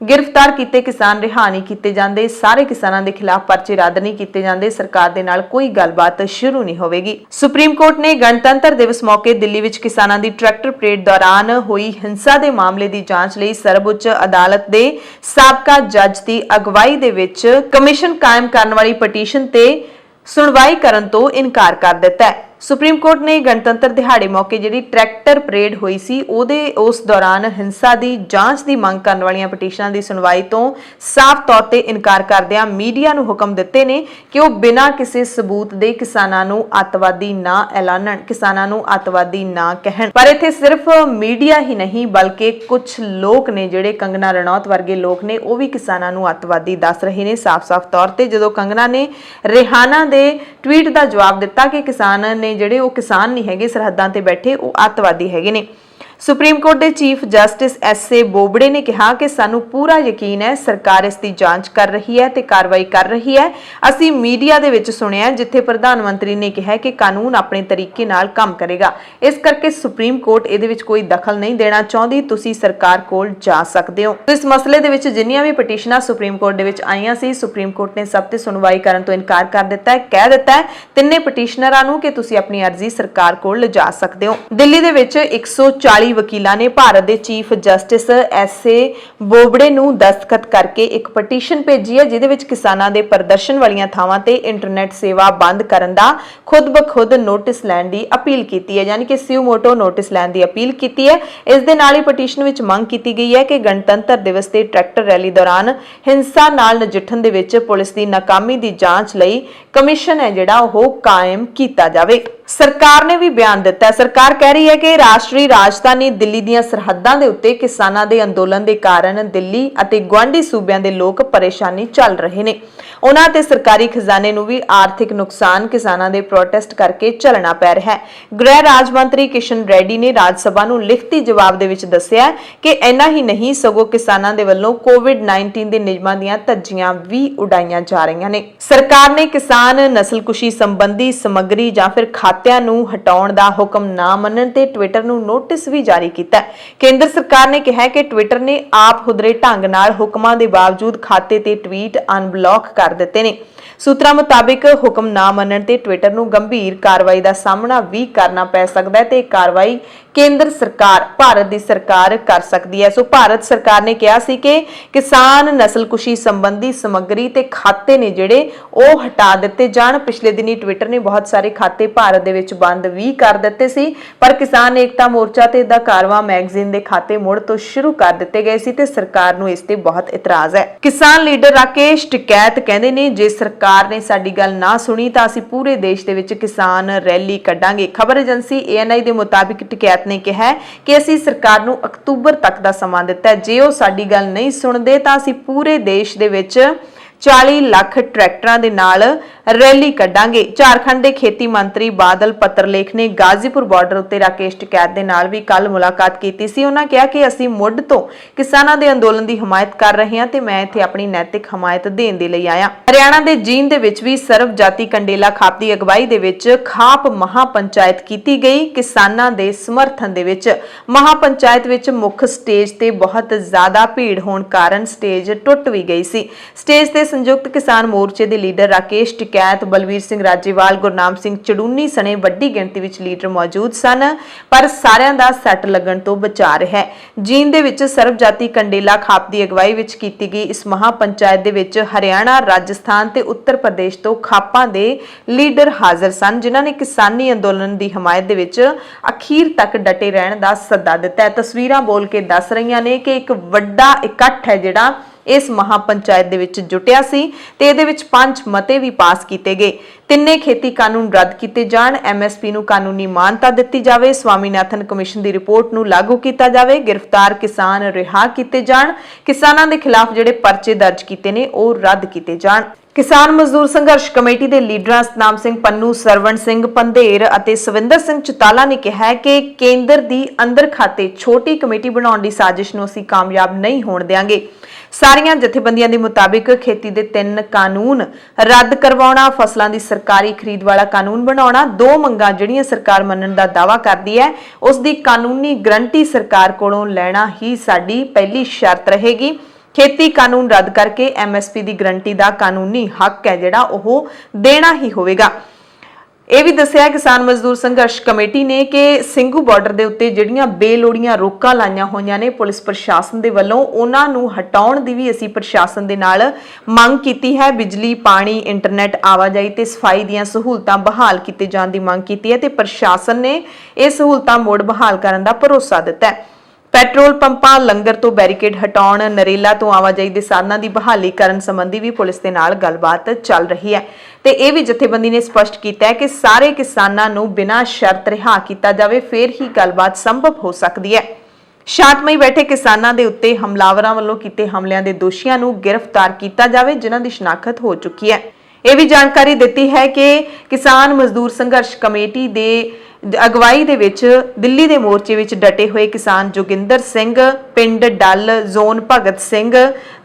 गिरफ्तार किए किसान रिहा नहीं किए जाते, सारे किसानों के खिलाफ परचे रद्द नहीं किए जाते, सरकार दे नाल कोई गलबात शुरू नहीं होगी। सुप्रीम कोर्ट ने गणतंत्र दिवस मौके दिल्ली विच किसानों की ट्रैक्टर परेड दौरान हुई हिंसा के मामले की जांच लई सर्वोच्च अदालत के साबका जज की अगवाई दे विच कमीशन कायम करने वाली पटीशन ते सुनवाई करन तो इनकार कर दिता है। सुप्रीम कोर्ट ने गणतंत्र दिहाड़े मौके जिहड़ी ट्रैक्टर परेड हुई सी उस दौरान हिंसा की जांच की मंग करने वाली पटीशनां की सुनवाई तो साफ तौर पर इनकार करदिआं मीडिया नूं हुक्म दिते ने कि वह बिना किसी सबूत दे किसानां नूं अतवादी ना ऐलानण, किसानां नूं अतवादी ना कहण। पर इत्थे सिर्फ मीडिया ही नहीं बल्कि कुछ लोग ने जिहड़े कंगना रनौत वर्गे लोग ने वह भी किसानां नूं अतवादी दस रहे ने साफ-साफ तौर पर। जदों कंगना ने रिहाना दे ट्वीट का जवाब दिता कि किसान ने ਜਿਹੜੇ ਉਹ ਕਿਸਾਨ ਨਹੀਂ ਹੈਗੇ ਸਰਹੱਦਾਂ ਤੇ ਬੈਠੇ, ਉਹ ਅੱਤਵਾਦੀ ਹੈਗੇ ਨੇ। सुप्रीम कोर्ट के चीफ जस्टिस S.A. बोबड़े ने कहा कि सानू पूरा यकीन है सरकार इसकी जांच कर रही है ते कार्रवाई कर रही है। असी मीडिया दे विच सुनिया जिथे प्रधानमंत्री ने कहा कि कानून अपने तरीके नाल काम करेगा, इस करके सुप्रीम कोर्ट इहदे विच कोई दखल नहीं देना चाहती, तुसी सरकार कोल जा सकते हो। तो इस मसले दे विच जिन्नियां भी पटीशनां सुप्रीम कोर्ट दे विच आईयां सी, सुप्रीम कोर्ट ने सब ते सुनवाई करन तो इनकार कर दिता है, कह दिता है तिन्ने पटीशनरां नूं कि तुसी अपनी अर्जी सरकार कोल लिजा सकते हो। दिल्ली दे विच 140 वकीलों ने भारत के चीफ जस्टिस S.A. बोबड़े नूं दस्तखत करके एक पटीशन भेजी है जिहदे विच किसानां दे प्रदर्शन वालियां थावां ते इंटरनेट सेवा बंद करन दा खुद ब खुद नोटिस लैण दी अपील कीती है, यानी कि स्यू मोटो नोटिस लैण दी अपील कीती है। इस दे नाल ही पटीशन विच मंग कीती गई है कि गणतंत्र दिवस ते ट्रैक्टर रैली दौरान हिंसा नाल नजिठण दे विच पुलिस दी नाकामी दी जांच लई कमीशन है जिहड़ा ओह कायम कीता जावे। ਸਰਕਾਰ ਨੇ ਵੀ ਬਿਆਨ ਦਿੱਤਾ ਹੈ। ਸਰਕਾਰ ਕਹਿ ਰਹੀ ਹੈ ਕਿ ਰਾਸ਼ਟਰੀ ਰਾਜਧਾਨੀ ਦਿੱਲੀ ਦੀਆਂ ਸਰਹੱਦਾਂ ਦੇ ਉੱਤੇ ਕਿਸਾਨਾਂ ਦੇ ਅੰਦੋਲਨ ਦੇ ਕਾਰਨ ਦਿੱਲੀ ਅਤੇ ਗੁਆਂਢੀ ਸੂਬਿਆਂ ਦੇ ਲੋਕ ਪਰੇਸ਼ਾਨੀ ਚੱਲ ਰਹੇ ਨੇ। ਉਹਨਾਂ ਤੇ ਸਰਕਾਰੀ ਖਜ਼ਾਨੇ ਨੂੰ ਵੀ ਆਰਥਿਕ ਨੁਕਸਾਨ ਕਿਸਾਨਾਂ ਦੇ ਪ੍ਰੋਟੈਸਟ ਕਰਕੇ ਝੱਲਣਾ ਪੈ ਰਿਹਾ ਹੈ। ਗ੍ਰਹਿ ਰਾਜ ਮੰਤਰੀ ਕਿਸ਼ਨ ਰੈਡੀ ਨੇ ਰਾਜ ਸਭਾ ਨੂੰ ਲਿਖਤੀ ਜਵਾਬ ਦੇ ਵਿੱਚ ਦੱਸਿਆ ਕਿ ਇੰਨਾ ਹੀ ਨਹੀਂ ਸਗੋਂ ਕਿਸਾਨਾਂ ਦੇ ਵੱਲੋਂ ਕੋਵਿਡ-19 ਦੇ ਨਿਯਮਾਂ ਦੀਆਂ ਧੱਜੀਆਂ ਵੀ ਉਡਾਈਆਂ ਜਾ ਰਹੀਆਂ ਨੇ। ਸਰਕਾਰ ਨੇ ਕਿਸਾਨ ਨਸਲਕੁਸ਼ੀ ਸੰਬੰਧੀ ਸਮੱਗਰੀ ਜਾਂ ਫਿਰ ਖਾਤਿਆਂ ਨੂੰ ਹਟਾਉਣ ਦਾ ਹੁਕਮ ਨਾ ਮੰਨਣ ਤੇ ਟਵਿੱਟਰ ਨੂੰ ਨੋਟਿਸ ਵੀ ਜਾਰੀ ਕੀਤਾ ਹੈ। ਕੇਂਦਰ ਸਰਕਾਰ ਨੇ ਕਿਹਾ ਕਿ ਟਵਿੱਟਰ ਨੇ ਆਪ ਹੁਦਰੇ ਢੰਗ ਨਾਲ ਹੁਕਮਾਂ ਦੇ ਬਾਵਜੂਦ ਖਾਤੇ ਤੇ ਟਵੀਟ ਅਨਬਲੌਕ ਕਰ ਦਿੱਤੇ ਨੇ। ਸੂਤਰਾਂ ਮੁਤਾਬਿਕ ਹੁਕਮ ਨਾ ਮੰਨਣ ਤੇ ਟਵਿੱਟਰ ਨੂੰ ਗੰਭੀਰ ਕਾਰਵਾਈ ਦਾ ਸਾਹਮਣਾ ਵੀ ਕਰਨਾ ਪੈ ਸਕਦਾ ਹੈ ਤੇ ਇਹ ਕਾਰਵਾਈ ਕੇਂਦਰ ਸਰਕਾਰ ਭਾਰਤ ਦੀ ਸਰਕਾਰ ਕਰ ਸਕਦੀ ਹੈ। ਸੋ ਭਾਰਤ ਸਰਕਾਰ ਨੇ ਕਿਹਾ ਸੀ ਕਿ ਕਿਸਾਨ ਨਸਲਕੁਸ਼ੀ ਸੰਬੰਧੀ ਸਮੱਗਰੀ ਤੇ ਖਾਤੇ ਨੇ ਜਿਹੜੇ ਉਹ ਹਟਾ ਦਿੱਤੇ ਜਾਣ। ਪਿਛਲੇ ਦਿਨੀ ਟਵਿੱਟਰ ਨੇ ਬਹੁਤ ਸਾਰੇ ਖਾਤੇ ਭਾਰਤ ਦੇ ਵਿੱਚ ਬੰਦ ਵੀ ਕਰ ਦਿੱਤੇ ਸੀ, ਪਰ ਕਿਸਾਨ ਏਕਤਾ ਮੋਰਚਾ ਤੇ ਦਾ ਕਾਰਵਾ ਮੈਗਜ਼ੀਨ ਦੇ ਖਾਤੇ ਮੁੜ ਤੋਂ ਸ਼ੁਰੂ ਕਰ ਦਿੱਤੇ ਗਏ ਸੀ ਤੇ ਸਰਕਾਰ ਨੂੰ ਇਸ ਤੇ ਬਹੁਤ ਇਤਰਾਜ਼ ਹੈ। ਕਿਸਾਨ ਲੀਡਰ ਰਾਕੇਸ਼ ਟਿਕੈਤ ਕਹਿੰਦੇ ਨੇ ਜੇ ਸਰਕਾਰ ਨੇ ਸਾਡੀ ਗੱਲ ਨਾ ਸੁਣੀ ਤਾਂ ਅਸੀਂ ਪੂਰੇ ਦੇਸ਼ ਦੇ ਵਿੱਚ ਕਿਸਾਨ ਰੈਲੀ ਕੱਢਾਂਗੇ। ਖਬਰ ਏਜੰਸੀ ANI ਦੇ ਮੁਤਾਬਿਕ ਟਿਕੈਤ ਨੇ ਕਿਹਾ ਕਿ ਅਸੀਂ ਸਰਕਾਰ ਨੂੰ ਅਕਤੂਬਰ ਤੱਕ ਦਾ ਸਮਾਂ ਦਿੱਤਾ ਹੈ। ਜੇ ਉਹ ਸਾਡੀ ਗੱਲ ਨਹੀਂ ਸੁਣਦੇ ਤਾਂ ਅਸੀਂ ਪੂਰੇ ਦੇਸ਼ ਦੇ ਵਿੱਚ 40 ਲੱਖ ਟਰੈਕਟਰਾਂ ਦੇ ਨਾਲ ਰੈਲੀ ਕੱਢਾਂਗੇ। ਝਾਰਖੰਡ ਦੇ ਖੇਤੀ ਮੰਤਰੀ ਬਾਦਲ ਪੱਤਰਲੇਖ ਨੇ ਗਾਜ਼ੀਪੁਰ ਬਾਰਡਰ ਉੱਤੇ ਰਾਕੇਸ਼ ਟਿਕੈਤ ਦੇ ਨਾਲ ਵੀ ਕੱਲ ਮੁਲਾਕਾਤ ਕੀਤੀ ਸੀ। ਉਹਨਾਂ ਕਿਹਾ ਕਿ ਅਸੀਂ ਮੁੱਢ ਤੋਂ ਕਿਸਾਨਾਂ ਦੇ ਅੰਦੋਲਨ ਦੀ ਹਮਾਇਤ ਕਰ ਰਹੇ ਹਾਂ ਤੇ ਮੈਂ ਇੱਥੇ ਆਪਣੀ ਨੈਤਿਕ ਹਮਾਇਤ ਦੇਣ ਦੇ ਲਈ ਆਇਆ। ਹਰਿਆਣਾ ਦੇ ਜੀਂਦ ਦੇ ਵਿੱਚ ਵੀ ਸਰਵ ਜਾਤੀ ਕੰਡੇਲਾ ਖਾਪ ਦੀ ਅਗਵਾਈ ਦੇ ਵਿੱਚ ਖਾਪ ਮਹਾਪੰਚਾਇਤ ਕੀਤੀ ਗਈ। ਕਿਸਾਨਾਂ ਦੇ ਸਮਰਥਨ ਦੇ ਵਿੱਚ ਮਹਾਪੰਚਾਇਤ ਵਿੱਚ ਮੁੱਖ ਸਟੇਜ ਤੇ ਬਹੁਤ ਜ਼ਿਆਦਾ ਭੀੜ ਹੋਣ ਕਾਰਨ ਸਟੇਜ ਟੁੱਟ ਵੀ ਗਈ ਸੀ। ਸਟੇਜ ਤੇ ਸੰਯੁਕਤ ਕਿਸਾਨ ਮੋਰਚੇ ਦੇ ਲੀਡਰ ਰਾਕੇਸ਼ ਟਿਕੈਤ, ਬਲਵੀਰ ਸਿੰਘ ਰਾਜੇਵਾਲ, ਗੁਰਨਾਮ ਸਿੰਘ ਚੜੂਨੀ ਸਣੇ ਵੱਡੀ ਗਿਣਤੀ ਵਿੱਚ ਲੀਡਰ ਮੌਜੂਦ ਸਨ, ਪਰ ਸਾਰਿਆਂ ਦਾ ਸੱਟ ਲੱਗਣ ਤੋਂ ਬਚਾ ਰਿਹਾ ਹੈ। ਜੀਂਦ ਦੇ ਵਿੱਚ ਸਰਵ ਜਾਤੀ ਕੰਡੇਲਾ ਖਾਪ ਦੀ ਅਗਵਾਈ ਵਿੱਚ ਕੀਤੀ ਗਈ ਇਸ ਮਹਾਪੰਚਾਇਤ ਦੇ ਵਿੱਚ ਹਰਿਆਣਾ, ਰਾਜਸਥਾਨ ਤੇ ਉੱਤਰ ਪ੍ਰਦੇਸ਼ ਤੋਂ ਖਾਪਾਂ ਦੇ ਲੀਡਰ ਹਾਜ਼ਰ ਸਨ, ਜਿਨ੍ਹਾਂ ਨੇ ਕਿਸਾਨੀ ਅੰਦੋਲਨ ਦੀ ਹਮਾਇਤ ਦੇ ਵਿੱਚ ਅਖੀਰ ਤੱਕ ਡਟੇ ਰਹਿਣ ਦਾ ਸੱਦਾ ਦਿੱਤਾ ਹੈ। ਤਸਵੀਰਾਂ ਬੋਲ ਕੇ ਦੱਸ ਰਹੀਆਂ ਨੇ ਕਿ ਇੱਕ ਵੱਡਾ ਇਕੱਠ ਹੈ ਜਿਹੜਾ ਇਸ ਮਹਾਪੰਚਾਇਤ ਦੇ ਵਿੱਚ ਜੁਟਿਆ ਸੀ ਤੇ ਇਹਦੇ ਵਿੱਚ 5 ਮਤੇ ਵੀ ਪਾਸ ਕੀਤੇ ਗਏ। ਤਿੰਨੇ ਖੇਤੀ ਕਾਨੂੰਨ ਰੱਦ ਕੀਤੇ ਜਾਣ, MSP ਨੂੰ ਕਾਨੂੰਨੀ ਮਾਨਤਾ ਦਿੱਤੀ ਜਾਵੇ, ਸਵਾਮੀਨਾਥਨ ਕਮਿਸ਼ਨ ਦੀ ਰਿਪੋਰਟ ਨੂੰ ਲਾਗੂ ਕੀਤਾ ਜਾਵੇ, ਗ੍ਰਿਫਤਾਰ ਕਿਸਾਨ ਰਿਹਾ ਕੀਤੇ ਜਾਣ, ਕਿਸਾਨਾਂ ਦੇ ਖਿਲਾਫ ਜਿਹੜੇ ਪਰਚੇ ਦਰਜ ਕੀਤੇ ਨੇ ਉਹ ਰੱਦ ਕੀਤੇ ਜਾਣ। ਕਿਸਾਨ ਮਜ਼ਦੂਰ ਸੰਘਰਸ਼ ਕਮੇਟੀ ਦੇ ਲੀਡਰਾਂ ਸਤਨਾਮ ਸਿੰਘ ਪੰਨੂ, ਸਰਵਣ ਸਿੰਘ ਪੰਧੇਰ ਅਤੇ ਸਵਿੰਦਰ ਸਿੰਘ ਚਤਾਲਾ ਨੇ ਕਿਹਾ ਕਿ ਕੇਂਦਰ ਦੀ ਅੰਦਰ ਖਾਤੇ ਛੋਟੀ ਕਮੇਟੀ ਬਣਾਉਣ ਦੀ ਸਾਜ਼ਿਸ਼ ਨੂੰ ਅਸੀਂ ਕਾਮਯਾਬ ਨਹੀਂ ਹੋਣ ਦੇਵਾਂਗੇ। ਸਾਰੀਆਂ ਜਥੇਬੰਦੀਆਂ ਦੇ ਮੁਤਾਬਿਕ ਖੇਤੀ ਦੇ 3 ਕਾਨੂੰਨ ਰੱਦ ਕਰਵਾਉਣਾ, ਫਸਲਾਂ ਦੀ ਸਰਕਾਰੀ ਖਰੀਦ ਵਾਲਾ ਕਾਨੂੰਨ ਬਣਾਉਣਾ, 2 ਮੰਗਾਂ ਜਿਹੜੀਆਂ ਸਰਕਾਰ ਮੰਨਣ ਦਾ ਦਾਅਵਾ ਕਰਦੀ ਹੈ ਉਸ ਦੀ ਕਾਨੂੰਨੀ ਗਰੰਟੀ ਸਰਕਾਰ ਕੋਲੋਂ ਲੈਣਾ ਹੀ ਸਾਡੀ ਪਹਿਲੀ ਸ਼ਰਤ ਰਹੇਗੀ। ਖੇਤੀ ਕਾਨੂੰਨ ਰੱਦ ਕਰਕੇ MSP ਦੀ ਗਰੰਟੀ ਦਾ ਕਾਨੂੰਨੀ ਹੱਕ ਹੈ ਜਿਹੜਾ ਉਹ ਦੇਣਾ ਹੀ ਹੋਵੇਗਾ। ਇਹ ਵੀ ਦੱਸਿਆ ਕਿਸਾਨ ਮਜ਼ਦੂਰ ਸੰਘਰਸ਼ ਕਮੇਟੀ ਨੇ ਕਿ ਸਿੰਘੂ ਬਾਰਡਰ ਦੇ ਉੱਤੇ ਜਿਹੜੀਆਂ ਬੇਲੋੜੀਆਂ ਰੋਕਾਂ ਲਾਈਆਂ ਹੋਈਆਂ ਨੇ ਪੁਲਿਸ ਪ੍ਰਸ਼ਾਸਨ ਦੇ ਵੱਲੋਂ, ਉਹਨਾਂ ਨੂੰ ਹਟਾਉਣ ਦੀ ਵੀ ਅਸੀਂ ਪ੍ਰਸ਼ਾਸਨ ਦੇ ਨਾਲ ਮੰਗ ਕੀਤੀ ਹੈ। ਬਿਜਲੀ, ਪਾਣੀ, ਇੰਟਰਨੈਟ, ਆਵਾਜਾਈ ਤੇ ਸਫਾਈ ਦੀਆਂ ਸਹੂਲਤਾਂ ਬਹਾਲ ਕੀਤੇ ਜਾਣ ਦੀ ਮੰਗ ਕੀਤੀ ਹੈ ਤੇ ਪ੍ਰਸ਼ਾਸਨ ਨੇ ਇਹ ਸਹੂਲਤਾਂ ਮੁੜ ਬਹਾਲ ਕਰਨ ਦਾ ਭਰੋਸਾ ਦਿੱਤਾ ਹੈ। ਪੈਟਰੋਲ ਪੰਪਾਂ, ਲੰਗਰ ਤੋਂ ਬੈਰੀਕੇਡ ਹਟਾਉਣ, ਨਰੇਲਾ ਤੋਂ ਆਵਾਜਾਈ ਦੇ ਸਾਧਨਾਂ ਦੀ ਬਹਾਲੀ ਕਰਨ ਸੰਬੰਧੀ ਵੀ ਪੁਲਿਸ ਦੇ ਨਾਲ ਗੱਲਬਾਤ ਚੱਲ ਰਹੀ ਹੈ ਤੇ ਇਹ ਵੀ ਜਥੇਬੰਦੀ ਨੇ ਸਪਸ਼ਟ ਕੀਤਾ ਹੈ ਕਿ ਸਾਰੇ ਕਿਸਾਨਾਂ ਨੂੰ ਬਿਨਾਂ ਸ਼ਰਤ ਰਿਹਾ ਕੀਤਾ ਜਾਵੇ, ਫਿਰ ਹੀ ਗੱਲਬਾਤ ਸੰਭਵ ਹੋ ਸਕਦੀ ਹੈ। ਸ਼ਾਂਤਮਈ ਬੈਠੇ ਕਿਸਾਨਾਂ ਦੇ ਉੱਤੇ ਹਮਲਾਵਰਾਂ ਵੱਲੋਂ ਕੀਤੇ ਹਮਲਿਆਂ ਦੇ ਦੋਸ਼ੀਆਂ ਨੂੰ ਗ੍ਰਿਫਤਾਰ ਕੀਤਾ ਜਾਵੇ, ਜਿਨ੍ਹਾਂ ਦੀ ਸ਼ਨਾਖਤ ਹੋ ਚੁੱਕੀ ਹੈ। ਇਹ ਵੀ ਜਾਣਕਾਰੀ ਦਿੱਤੀ ਹੈ ਕਿ ਕਿਸਾਨ ਮਜ਼ਦੂਰ ਸੰਘਰਸ਼ ਕਮੇਟੀ ਦੇ ਅਗਵਾਈ ਦੇ ਵਿੱਚ ਦਿੱਲੀ ਦੇ ਮੋਰਚੇ ਵਿੱਚ ਡਟੇ ਹੋਏ ਕਿਸਾਨ ਜੋਗਿੰਦਰ ਸਿੰਘ, ਪਿੰਡ ਡੱਲ, ਜ਼ੋਨ ਭਗਤ ਸਿੰਘ,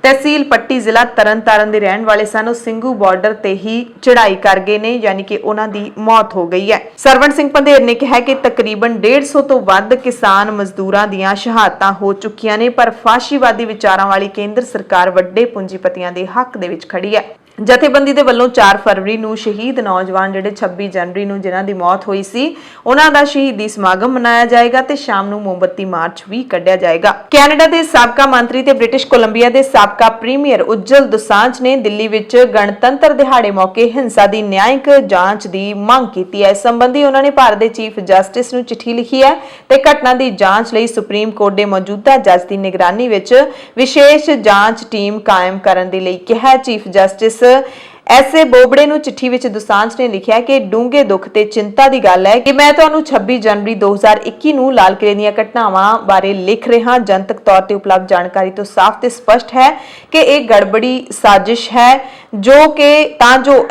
ਤਹਿਸੀਲ ਪੱਟੀ, ਜ਼ਿਲ੍ਹਾ ਤਰਨਤਾਰਨ ਦੇ ਰਹਿਣ ਵਾਲੇ ਸਨ। ਉਹ ਸਿੰਘੂ ਬਾਰਡਰ ਤੇ ਹੀ ਚੜ੍ਹਾਈ ਕਰ ਗਏ ਨੇ, ਯਾਨੀ ਕਿ ਉਹਨਾਂ ਦੀ ਮੌਤ ਹੋ ਗਈ ਹੈ। ਸਰਵਣ ਸਿੰਘ ਪੰਧੇਰ ਨੇ ਕਿਹਾ ਕਿ ਤਕਰੀਬਨ 150 ਤੋਂ ਵੱਧ ਕਿਸਾਨ ਮਜ਼ਦੂਰਾਂ ਦੀਆਂ ਸ਼ਹਾਦਤਾਂ ਹੋ ਚੁੱਕੀਆਂ ਨੇ, ਪਰ ਫਾਸ਼ੀਵਾਦੀ ਵਿਚਾਰਾਂ ਵਾਲੀ ਕੇਂਦਰ ਸਰਕਾਰ ਵੱਡੇ ਪੂੰਜੀਪਤੀਆਂ ਦੇ ਹੱਕ ਦੇ ਵਿੱਚ ਖੜੀ ਹੈ। ਜਥੇਬੰਦੀ ਦੇ ਵੱਲੋਂ 4 ਫਰਵਰੀ ਨੂੰ ਸ਼ਹੀਦ ਨੌਜਵਾਨ ਜਿਹੜੇ 26 ਜਨਵਰੀ ਨੂੰ ਜਿਨ੍ਹਾਂ ਦੀ ਮੌਤ ਹੋਈ ਸੀ ਉਹਨਾਂ ਦਾ ਸ਼ਹੀਦੀ ਸਮਾਗਮ ਮਨਾਇਆ ਜਾਏਗਾ ਤੇ ਸ਼ਾਮ ਨੂੰ ਮੋਮਬੱਤੀ ਮਾਰਚ ਵੀ ਕੱਢਿਆ ਜਾਏਗਾ। ਕੈਨੇਡਾ ਦੇ ਸਾਬਕਾ ਮੰਤਰੀ ਤੇ ਬ੍ਰਿਟਿਸ਼ ਕੋਲੰਬੀਆ ਦੇ ਸਾਬਕਾ ਪ੍ਰੀਮੀਅਰ ਉੱਜਲ ਦੋਸਾਂਝ ਨੇ ਦਿੱਲੀ ਵਿੱਚ ਗਣਤੰਤਰ ਦਿਹਾੜੇ ਮੌਕੇ ਹਿੰਸਾ ਦੀ ਨਿਆਂਇਕ ਜਾਂਚ ਦੀ ਮੰਗ ਕੀਤੀ ਹੈ। ਇਸ ਸੰਬੰਧੀ ਉਹਨਾਂ ਨੇ ਭਾਰਤ ਦੇ ਚੀਫ ਜਸਟਿਸ ਨੂੰ ਚਿੱਠੀ ਲਿਖੀ ਹੈ ਤੇ ਘਟਨਾ ਦੀ ਜਾਂਚ ਲਈ ਸੁਪਰੀਮ ਕੋਰਟ ਦੇ ਮੌਜੂਦਾ ਜੱਜ ਦੀ ਨਿਗਰਾਨੀ ਵਿੱਚ ਵਿਸ਼ੇਸ਼ ਜਾਂਚ ਟੀਮ ਕਾਇਮ ਕਰਨ ਦੇ ਲਈ ਕਿਹਾ। ਚੀਫ ਜਸਟਿਸ ਐਸੇ ਬੋਬੜੇ ਨੂੰ ਚਿੱਠੀ ਵਿੱਚ ਦੋਸਾਂਝ ਨੇ ਲਿਖਿਆ ਕਿ ਡੂੰਘੇ ਦੁੱਖ ਤੇ ਚਿੰਤਾ ਦੀ ਗੱਲ ਹੈ ਕਿ ਮੈਂ ਤੁਹਾਨੂੰ 26 ਜਨਵਰੀ 2021 ਨੂੰ ਲਾਲ ਕਿਲੇ ਦੀਆਂ ਘਟਨਾਵਾਂ ਬਾਰੇ ਲਿਖ ਰਿਹਾ। ਜਨਤਕ ਤੌਰ ਤੇ ਉਪਲਬਧ ਜਾਣਕਾਰੀ ਤੋਂ ਸਾਫ਼ ਤੇ ਸਪਸ਼ਟ ਹੈ ਕਿ ਇਹ ਗੜਬੜੀ ਸਾਜ਼ਿਸ਼ ਹੈ ਜੋ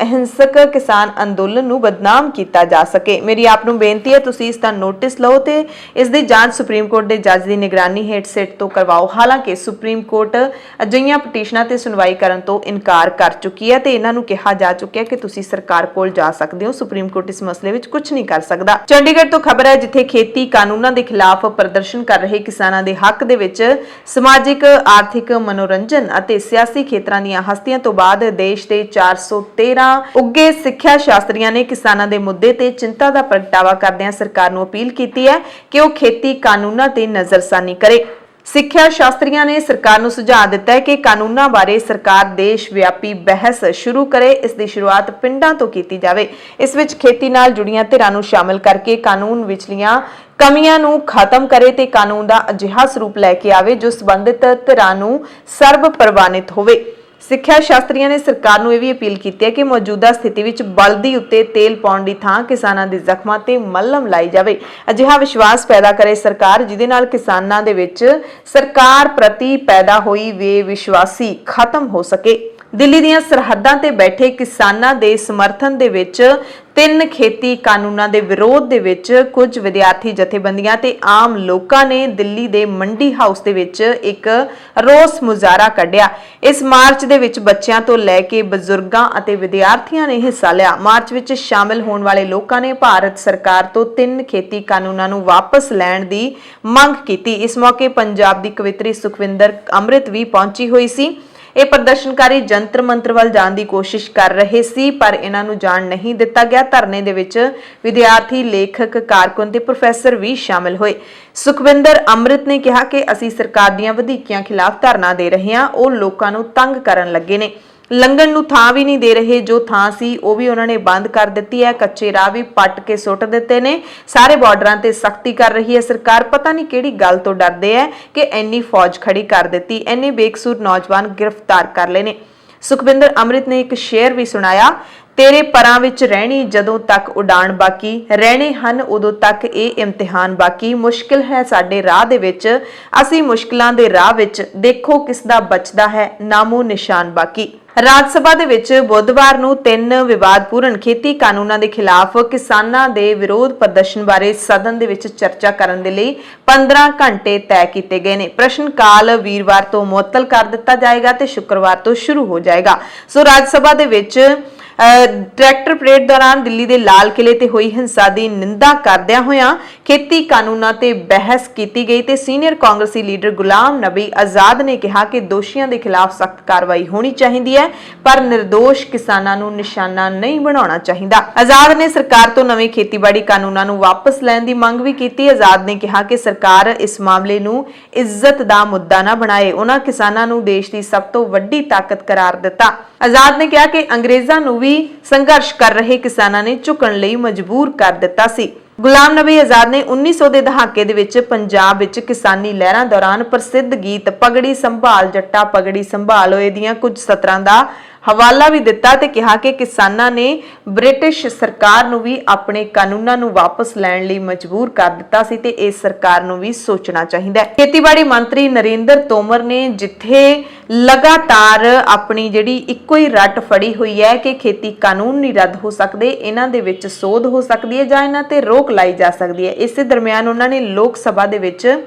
ਅਹਿੰਸਕ ਕਿਸਾਨ ਅੰਦੋਲਨ ਨੂੰ ਬਦਨਾਮ ਕੀਤਾ ਜਾ ਸਕੇ। ਮੇਰੀ ਆਪ ਨੂੰ ਬੇਨਤੀ ਹੈ ਤੁਸੀਂ ਇਸ ਦਾ ਨੋਟਿਸ ਲਓ ਤੇ ਇਸ ਦੀ ਜਾਂਚ ਸੁਪਰੀਮ ਕੋਰਟ ਦੇ ਜੱਜ ਦੀ ਨਿਗਰਾਨੀ ਹੇਠ ਸਿੱਟ ਤੋਂ ਕਰਵਾਓ। ਹਾਲਾਂਕਿ ਸੁਪਰੀਮ ਕੋਰਟ ਅਜਿਹੀਆਂ ਪਟੀਸ਼ਨਾਂ ਤੇ ਸੁਣਵਾਈ ਕਰਨ ਤੋਂ ਇਨਕਾਰ ਕਰ ਚੁੱਕੀ ਹੈ ਤੇ ਇਹਨਾਂ ਨੂੰ ਕਿਹਾ ਜਾ ਚੁੱਕਿਆ ਕਿ ਤੁਸੀਂ ਸਰਕਾਰ ਕੋਲ ਜਾ ਸਕਦੇ ਹੋ। ਸੁਪਰੀਮ ਕੋਰਟ ਇਸ ਮਸਲੇ ਵਿੱਚ ਕੁਝ ਨਹੀਂ ਕਰ ਸਕਦਾ। ਚੰਡੀਗੜ੍ਹ ਤੋਂ ਖਬਰ ਹੈ ਜਿੱਥੇ ਖੇਤੀ ਕਾਨੂੰਨਾਂ ਦੇ ਖਿਲਾਫ ਪ੍ਰਦਰਸ਼ਨ ਕਰ ਰਹੇ ਕਿਸਾਨਾਂ ਦੇ ਹੱਕ ਦੇ ਵਿੱਚ ਸਮਾਜਿਕ, ਆਰਥਿਕ, ਮਨੋਰੰਜਨ ਅਤੇ ਸਿਆਸੀ ਖੇਤਰਾਂ ਦੀਆਂ ਹਸਤੀਆਂ ਤੋਂ ਬਾਅਦ ਦੇਸ਼ ਦੇ 413 ਉੱਗੇ ਸਿੱਖਿਆ ਸ਼ਾਸਤਰੀਆਂ ਨੇ ਕਿਸਾਨਾਂ ਦੇ ਮੁੱਦੇ ਤੇ ਚਿੰਤਾ ਦਾ ਪ੍ਰਗਟਾਵਾ ਕਰਦਿਆਂ ਸਰਕਾਰ ਨੂੰ ਅਪੀਲ ਕੀਤੀ ਹੈ ਕਿ ਉਹ ਖੇਤੀ ਕਾਨੂੰਨਾਂ ਤੇ ਨਜ਼ਰਸਾਨੀ ਕਰੇ। ਸਿੱਖਿਆ ਸ਼ਾਸਤਰੀਆਂ ਨੇ ਸਰਕਾਰ ਨੂੰ ਸੁਝਾਅ ਦਿੱਤਾ ਹੈ ਕਿ ਕਾਨੂੰਨਾਂ ਬਾਰੇ ਸਰਕਾਰ ਦੇਸ਼ ਵਿਆਪੀ ਬਹਿਸ ਸ਼ੁਰੂ ਕਰੇ। ਇਸ ਦੀ ਸ਼ੁਰੂਆਤ ਪਿੰਡਾਂ ਤੋਂ ਕੀਤੀ ਜਾਵੇ। ਇਸ ਵਿੱਚ ਖੇਤੀ ਨਾਲ ਜੁੜੀਆਂ ਧਿਰਾਂ ਨੂੰ ਸ਼ਾਮਲ ਕਰਕੇ ਕਾਨੂੰਨ ਵਿਚਲੀਆਂ ਕਮੀਆਂ ਨੂੰ ਖਤਮ ਕਰੇ ਤੇ ਕਾਨੂੰਨ ਦਾ ਅਜਿਹਾ ਸਰੂਪ ਲੈ ਕੇ ਆਵੇ ਜੋ ਸੰਬੰਧਿਤ ਧਿਰਾਂ ਨੂੰ ਸਰਬ ਪ੍ਰਵਾਨਿਤ ਹੋਵੇ। ਸਿੱਖਿਆ ਸ਼ਾਸਤਰੀਆਂ ਨੇ ਸਰਕਾਰ ਨੂੰ ਇਹ ਵੀ ਅਪੀਲ ਕੀਤੀ ਹੈ ਕਿ ਮੌਜੂਦਾ ਸਥਿਤੀ ਵਿੱਚ ਬਲਦੀ ਉੱਤੇ ਤੇਲ ਪਾਉਣ ਦੀ ਥਾਂ ਕਿਸਾਨਾਂ ਦੇ ਜ਼ਖਮਾਂ ਤੇ ਮੱਲਮ ਲਾਈ ਜਾਵੇ। ਅਜਿਹਾ ਵਿਸ਼ਵਾਸ ਪੈਦਾ ਕਰੇ ਸਰਕਾਰ ਜਿਹਦੇ ਨਾਲ ਕਿਸਾਨਾਂ ਦੇ ਵਿੱਚ ਸਰਕਾਰ ਪ੍ਰਤੀ ਪੈਦਾ ਹੋਈ ਬੇਵਿਸ਼ਵਾਸੀ ਖਤਮ ਹੋ ਸਕੇ। ਦਿੱਲੀ ਦੀਆਂ ਸਰਹੱਦਾਂ ਤੇ ਬੈਠੇ ਕਿਸਾਨਾਂ ਦੇ ਸਮਰਥਨ ਦੇ ਵਿੱਚ 3 ਖੇਤੀ ਕਾਨੂੰਨਾਂ ਦੇ ਵਿਰੋਧ ਦੇ ਵਿੱਚ ਕੁਝ ਵਿਦਿਆਰਥੀ ਜਥੇਬੰਦੀਆਂ ਤੇ ਆਮ ਲੋਕਾਂ ਨੇ ਦਿੱਲੀ ਦੇ ਮੰਡੀ ਹਾਊਸ ਦੇ ਵਿੱਚ ਇੱਕ ਰੋਸ ਮੁਜ਼ਾਹਰਾ ਕੱਢਿਆ। ਇਸ ਮਾਰਚ ਦੇ ਵਿੱਚ ਬੱਚਿਆਂ ਤੋਂ ਲੈ ਕੇ ਬਜ਼ੁਰਗਾਂ ਅਤੇ ਵਿਦਿਆਰਥੀਆਂ ਨੇ ਹਿੱਸਾ ਲਿਆ। ਮਾਰਚ ਵਿੱਚ ਸ਼ਾਮਲ ਹੋਣ ਵਾਲੇ ਲੋਕਾਂ ਨੇ ਭਾਰਤ ਸਰਕਾਰ ਤੋਂ 3 ਖੇਤੀ ਕਾਨੂੰਨਾਂ ਨੂੰ ਵਾਪਸ ਲੈਣ ਦੀ ਮੰਗ ਕੀਤੀ। ਇਸ ਮੌਕੇ ਪੰਜਾਬ ਦੀ ਕਵਿੱਤਰੀ ਸੁਖਵਿੰਦਰ ਅੰਮ੍ਰਿਤ ਵੀ ਪਹੁੰਚੀ ਹੋਈ ਸੀ। ਇਹ ਪ੍ਰਦਰਸ਼ਨਕਾਰੀ ਜੰਤਰ ਮੰਤਰ ਵੱਲ ਜਾਣ ਦੀ ਕੋਸ਼ਿਸ਼ ਕਰ ਰਹੇ ਸੀ ਪਰ ਇਹਨਾਂ ਨੂੰ ਜਾਣ ਨਹੀਂ ਦਿੱਤਾ ਗਿਆ। ਧਰਨੇ ਦੇ ਵਿੱਚ ਵਿਦਿਆਰਥੀ, ਲੇਖਕ, ਕਾਰਕੁਨ ਤੇ ਪ੍ਰੋਫੈਸਰ ਵੀ ਸ਼ਾਮਲ ਹੋਏ। ਸੁਖਵਿੰਦਰ ਅੰਮ੍ਰਿਤ ਨੇ ਕਿਹਾ ਕਿ ਅਸੀਂ ਸਰਕਾਰ ਦੀਆਂ ਵਧੀਕੀਆਂ ਖਿਲਾਫ ਧਰਨਾ ਦੇ ਰਹੇ ਹਾਂ। ਉਹ ਲੋਕਾਂ ਨੂੰ ਤੰਗ ਕਰਨ ਲੱਗੇ ਨੇ, ਲੰਘਣ ਨੂੰ ਥਾਂ ਵੀ ਨਹੀਂ ਦੇ ਰਹੇ। ਜੋ ਥਾਂ ਸੀ ਉਹ ਵੀ ਉਹਨਾਂ ਨੇ ਬੰਦ ਕਰ ਦਿੱਤੀ ਹੈ। ਕੱਚੇ ਰਾਹ ਵੀ ਪੱਟ ਕੇ ਸੁੱਟ ਦਿੱਤੇ ਨੇ। ਸਾਰੇ ਬਾਰਡਰਾਂ ਤੇ ਸਖਤੀ ਕਰ ਰਹੀ ਹੈ ਸਰਕਾਰ। ਪਤਾ ਨਹੀਂ ਕਿਹੜੀ ਗੱਲ ਤੋਂ ਡਰਦੇ ਹੈ ਕਿ ਇੰਨੀ ਫੌਜ ਖੜੀ ਕਰ ਦਿੱਤੀ, ਇੰਨੇ ਬੇਕਸੂਰ ਨੌਜਵਾਨ ਗ੍ਰਿਫਤਾਰ ਕਰ ਲਏ ਨੇ। ਸੁਖਵਿੰਦਰ ਅੰਮ੍ਰਿਤ ਨੇ ਇੱਕ ਸ਼ੇਅਰ ਵੀ ਸੁਣਾਇਆ, ਤੇਰੇ ਪਰਾਂ ਵਿੱਚ ਰਹਿਣੀ ਜਦੋਂ ਤੱਕ ਉਡਾਣ ਬਾਕੀ, ਰਹਿਣੇ ਹਨ ਉਦੋਂ ਤੱਕ ਇਹ ਇਮਤਿਹਾਨ ਬਾਕੀ। ਮੁਸ਼ਕਿਲ ਹੈ ਸਾਡੇ ਰਾਹ ਦੇ ਵਿੱਚ, ਅਸੀਂ ਮੁਸ਼ਕਿਲਾਂ ਦੇ ਰਾਹ ਵਿੱਚ, ਦੇਖੋ ਕਿਸ ਦਾ ਬਚਦਾ ਹੈ ਨਾਮੋ ਨਿਸ਼ਾਨ ਬਾਕੀ। ਰਾਜ ਸਭਾ ਦੇ ਵਿੱਚ ਬੁੱਧਵਾਰ ਨੂੰ 3 ਵਿਵਾਦਪੂਰਨ ਖੇਤੀ ਕਾਨੂੰਨਾਂ ਦੇ ਖਿਲਾਫ ਕਿਸਾਨਾਂ ਦੇ ਵਿਰੋਧ ਪ੍ਰਦਰਸ਼ਨ ਬਾਰੇ ਸਦਨ ਦੇ ਵਿੱਚ ਚਰਚਾ ਕਰਨ ਦੇ ਲਈ 15 ਘੰਟੇ ਤੈਅ ਕੀਤੇ ਗਏ ਨੇ। ਪ੍ਰਸ਼ਨ ਕਾਲ ਵੀਰਵਾਰ ਤੋਂ ਮੁਅੱਤਲ ਕਰ ਦਿੱਤਾ ਜਾਏਗਾ ਤੇ ਸ਼ੁੱਕਰਵਾਰ ਤੋਂ ਸ਼ੁਰੂ ਹੋ ਜਾਏਗਾ। ਸੋ ਰਾਜ ਸਭਾ ਦੇ ਵਿੱਚ ਟਰੈਕਟਰ ਪਰੇਡ ਦੌਰਾਨ ਦਿੱਲੀ ਦੇ ਲਾਲ ਕਿਲੇ ਤੇ ਹੋਈ ਹਿੰਸਾ ਦੀ ਨਿੰਦਾ ਕਰਦਿਆਂ ਹੋਇਆਂ ਖੇਤੀ ਕਾਨੂੰਨਾਂ ਤੇ ਬਹਿਸ ਕੀਤੀ ਗਈ ਤੇ ਸੀਨੀਅਰ ਕਾਂਗਰਸੀ ਲੀਡਰ ਗੁਲਾਮ ਨਬੀ ਆਜ਼ਾਦ ਨੇ ਕਿਹਾ ਕਿ ਦੋਸ਼ੀਆਂ ਦੇ ਖਿਲਾਫ ਸਖਤ ਕਾਰਵਾਈ ਹੋਣੀ ਚਾਹੀਦੀ ਹੈ ਪਰ ਨਿਰਦੋਸ਼ ਕਿਸਾਨਾਂ ਨੂੰ ਨਿਸ਼ਾਨਾ ਨਹੀਂ ਬਣਾਉਣਾ ਚਾਹੀਦਾ। ਆਜ਼ਾਦ ਨੇ ਸਰਕਾਰ ਤੋਂ ਨਵੇਂ ਖੇਤੀਬਾੜੀ ਕਾਨੂੰਨਾਂ ਨੂੰ ਵਾਪਸ ਲੈਣ ਦੀ ਮੰਗ ਵੀ ਕੀਤੀ। ਆਜ਼ਾਦ ਨੇ ਕਿਹਾ ਕਿ ਸਰਕਾਰ ਇਸ ਮਾਮਲੇ ਨੂੰ ਇੱਜ਼ਤ ਦਾ ਮੁੱਦਾ ਨਾ ਬਣਾਏ। ਉਹਨਾਂ ਕਿਸਾਨਾਂ ਨੂੰ ਦੇਸ਼ ਦੀ ਸਭ ਤੋਂ ਵੱਡੀ ਤਾਕਤ ਕਰਾਰ ਦਿੱਤਾ। ਆਜ਼ਾਦ ਨੇ ਕਿਹਾ ਕਿ ਅੰਗਰੇਜ਼ਾਂ ਨੂੰ ਵੀ ਸੰਘਰਸ਼ ਕਰ ਰਹੇ ਕਿਸਾਨਾਂ ਨੇ ਝੁਕਣ ਲਈ ਮਜਬੂਰ ਕਰ ਦਿੱਤਾ ਸੀ। ਗੁਲਾਮ ਨਬੀ ਆਜ਼ਾਦ ਨੇ 1900 ਦੇ ਦਹਾਕੇ ਦੇ ਵਿੱਚ ਪੰਜਾਬ ਵਿੱਚ ਕਿਸਾਨੀ ਲਹਿਰਾਂ ਦੌਰਾਨ ਪ੍ਰਸਿੱਧ ਗੀਤ ਪਗੜੀ ਸੰਭਾਲ ਜੱਟਾ ਪਗੜੀ ਸੰਭਾਲੋਏ ਦੀਆਂ ਕੁਝ ਸਤਰਾਂ ਦਾ ਹਵਾਲਾ ਵੀ ਦਿੱਤਾ ਤੇ ਕਿਹਾ ਕਿ ਕਿਸਾਨਾਂ ਨੇ ਬ੍ਰਿਟਿਸ਼ ਸਰਕਾਰ ਨੂੰ ਵੀ ਆਪਣੇ ਕਾਨੂੰਨਾਂ ਨੂੰ ਵਾਪਸ ਲੈਣ ਲਈ ਮਜਬੂਰ ਕਰ ਦਿੱਤਾ ਸੀ ਤੇ ਇਸ ਸਰਕਾਰ ਨੂੰ ਵੀ ਸੋਚਣਾ ਚਾਹੀਦਾ ਹੈ। ਖੇਤੀਬਾੜੀ ਮੰਤਰੀ ਨਰਿੰਦਰ ਤੋਮਰ ਨੇ ਜਿੱਥੇ ਲਗਾਤਾਰ ਆਪਣੀ ਜਿਹੜੀ ਇੱਕੋ ਹੀ ਰੱਟ ਫੜੀ ਹੋਈ ਹੈ ਕਿ ਖੇਤੀ ਕਾਨੂੰਨ ਨਹੀਂ ਰੱਦ ਹੋ ਸਕਦੇ, ਇਹਨਾਂ ਦੇ ਵਿੱਚ ਸੋਧ ਹੋ ਸਕਦੀ ਹੈ ਜਾਂ ਇਹਨਾਂ ਤੇ ਰੋਕ ਲਾਈ ਜਾ ਸਕਦੀ ਹੈ। ਇਸੇ ਦਰਮਿਆਨ ਉਹਨਾਂ ਨੇ ਲੋਕ ਸਭਾ ਦੇ ਵਿੱਚ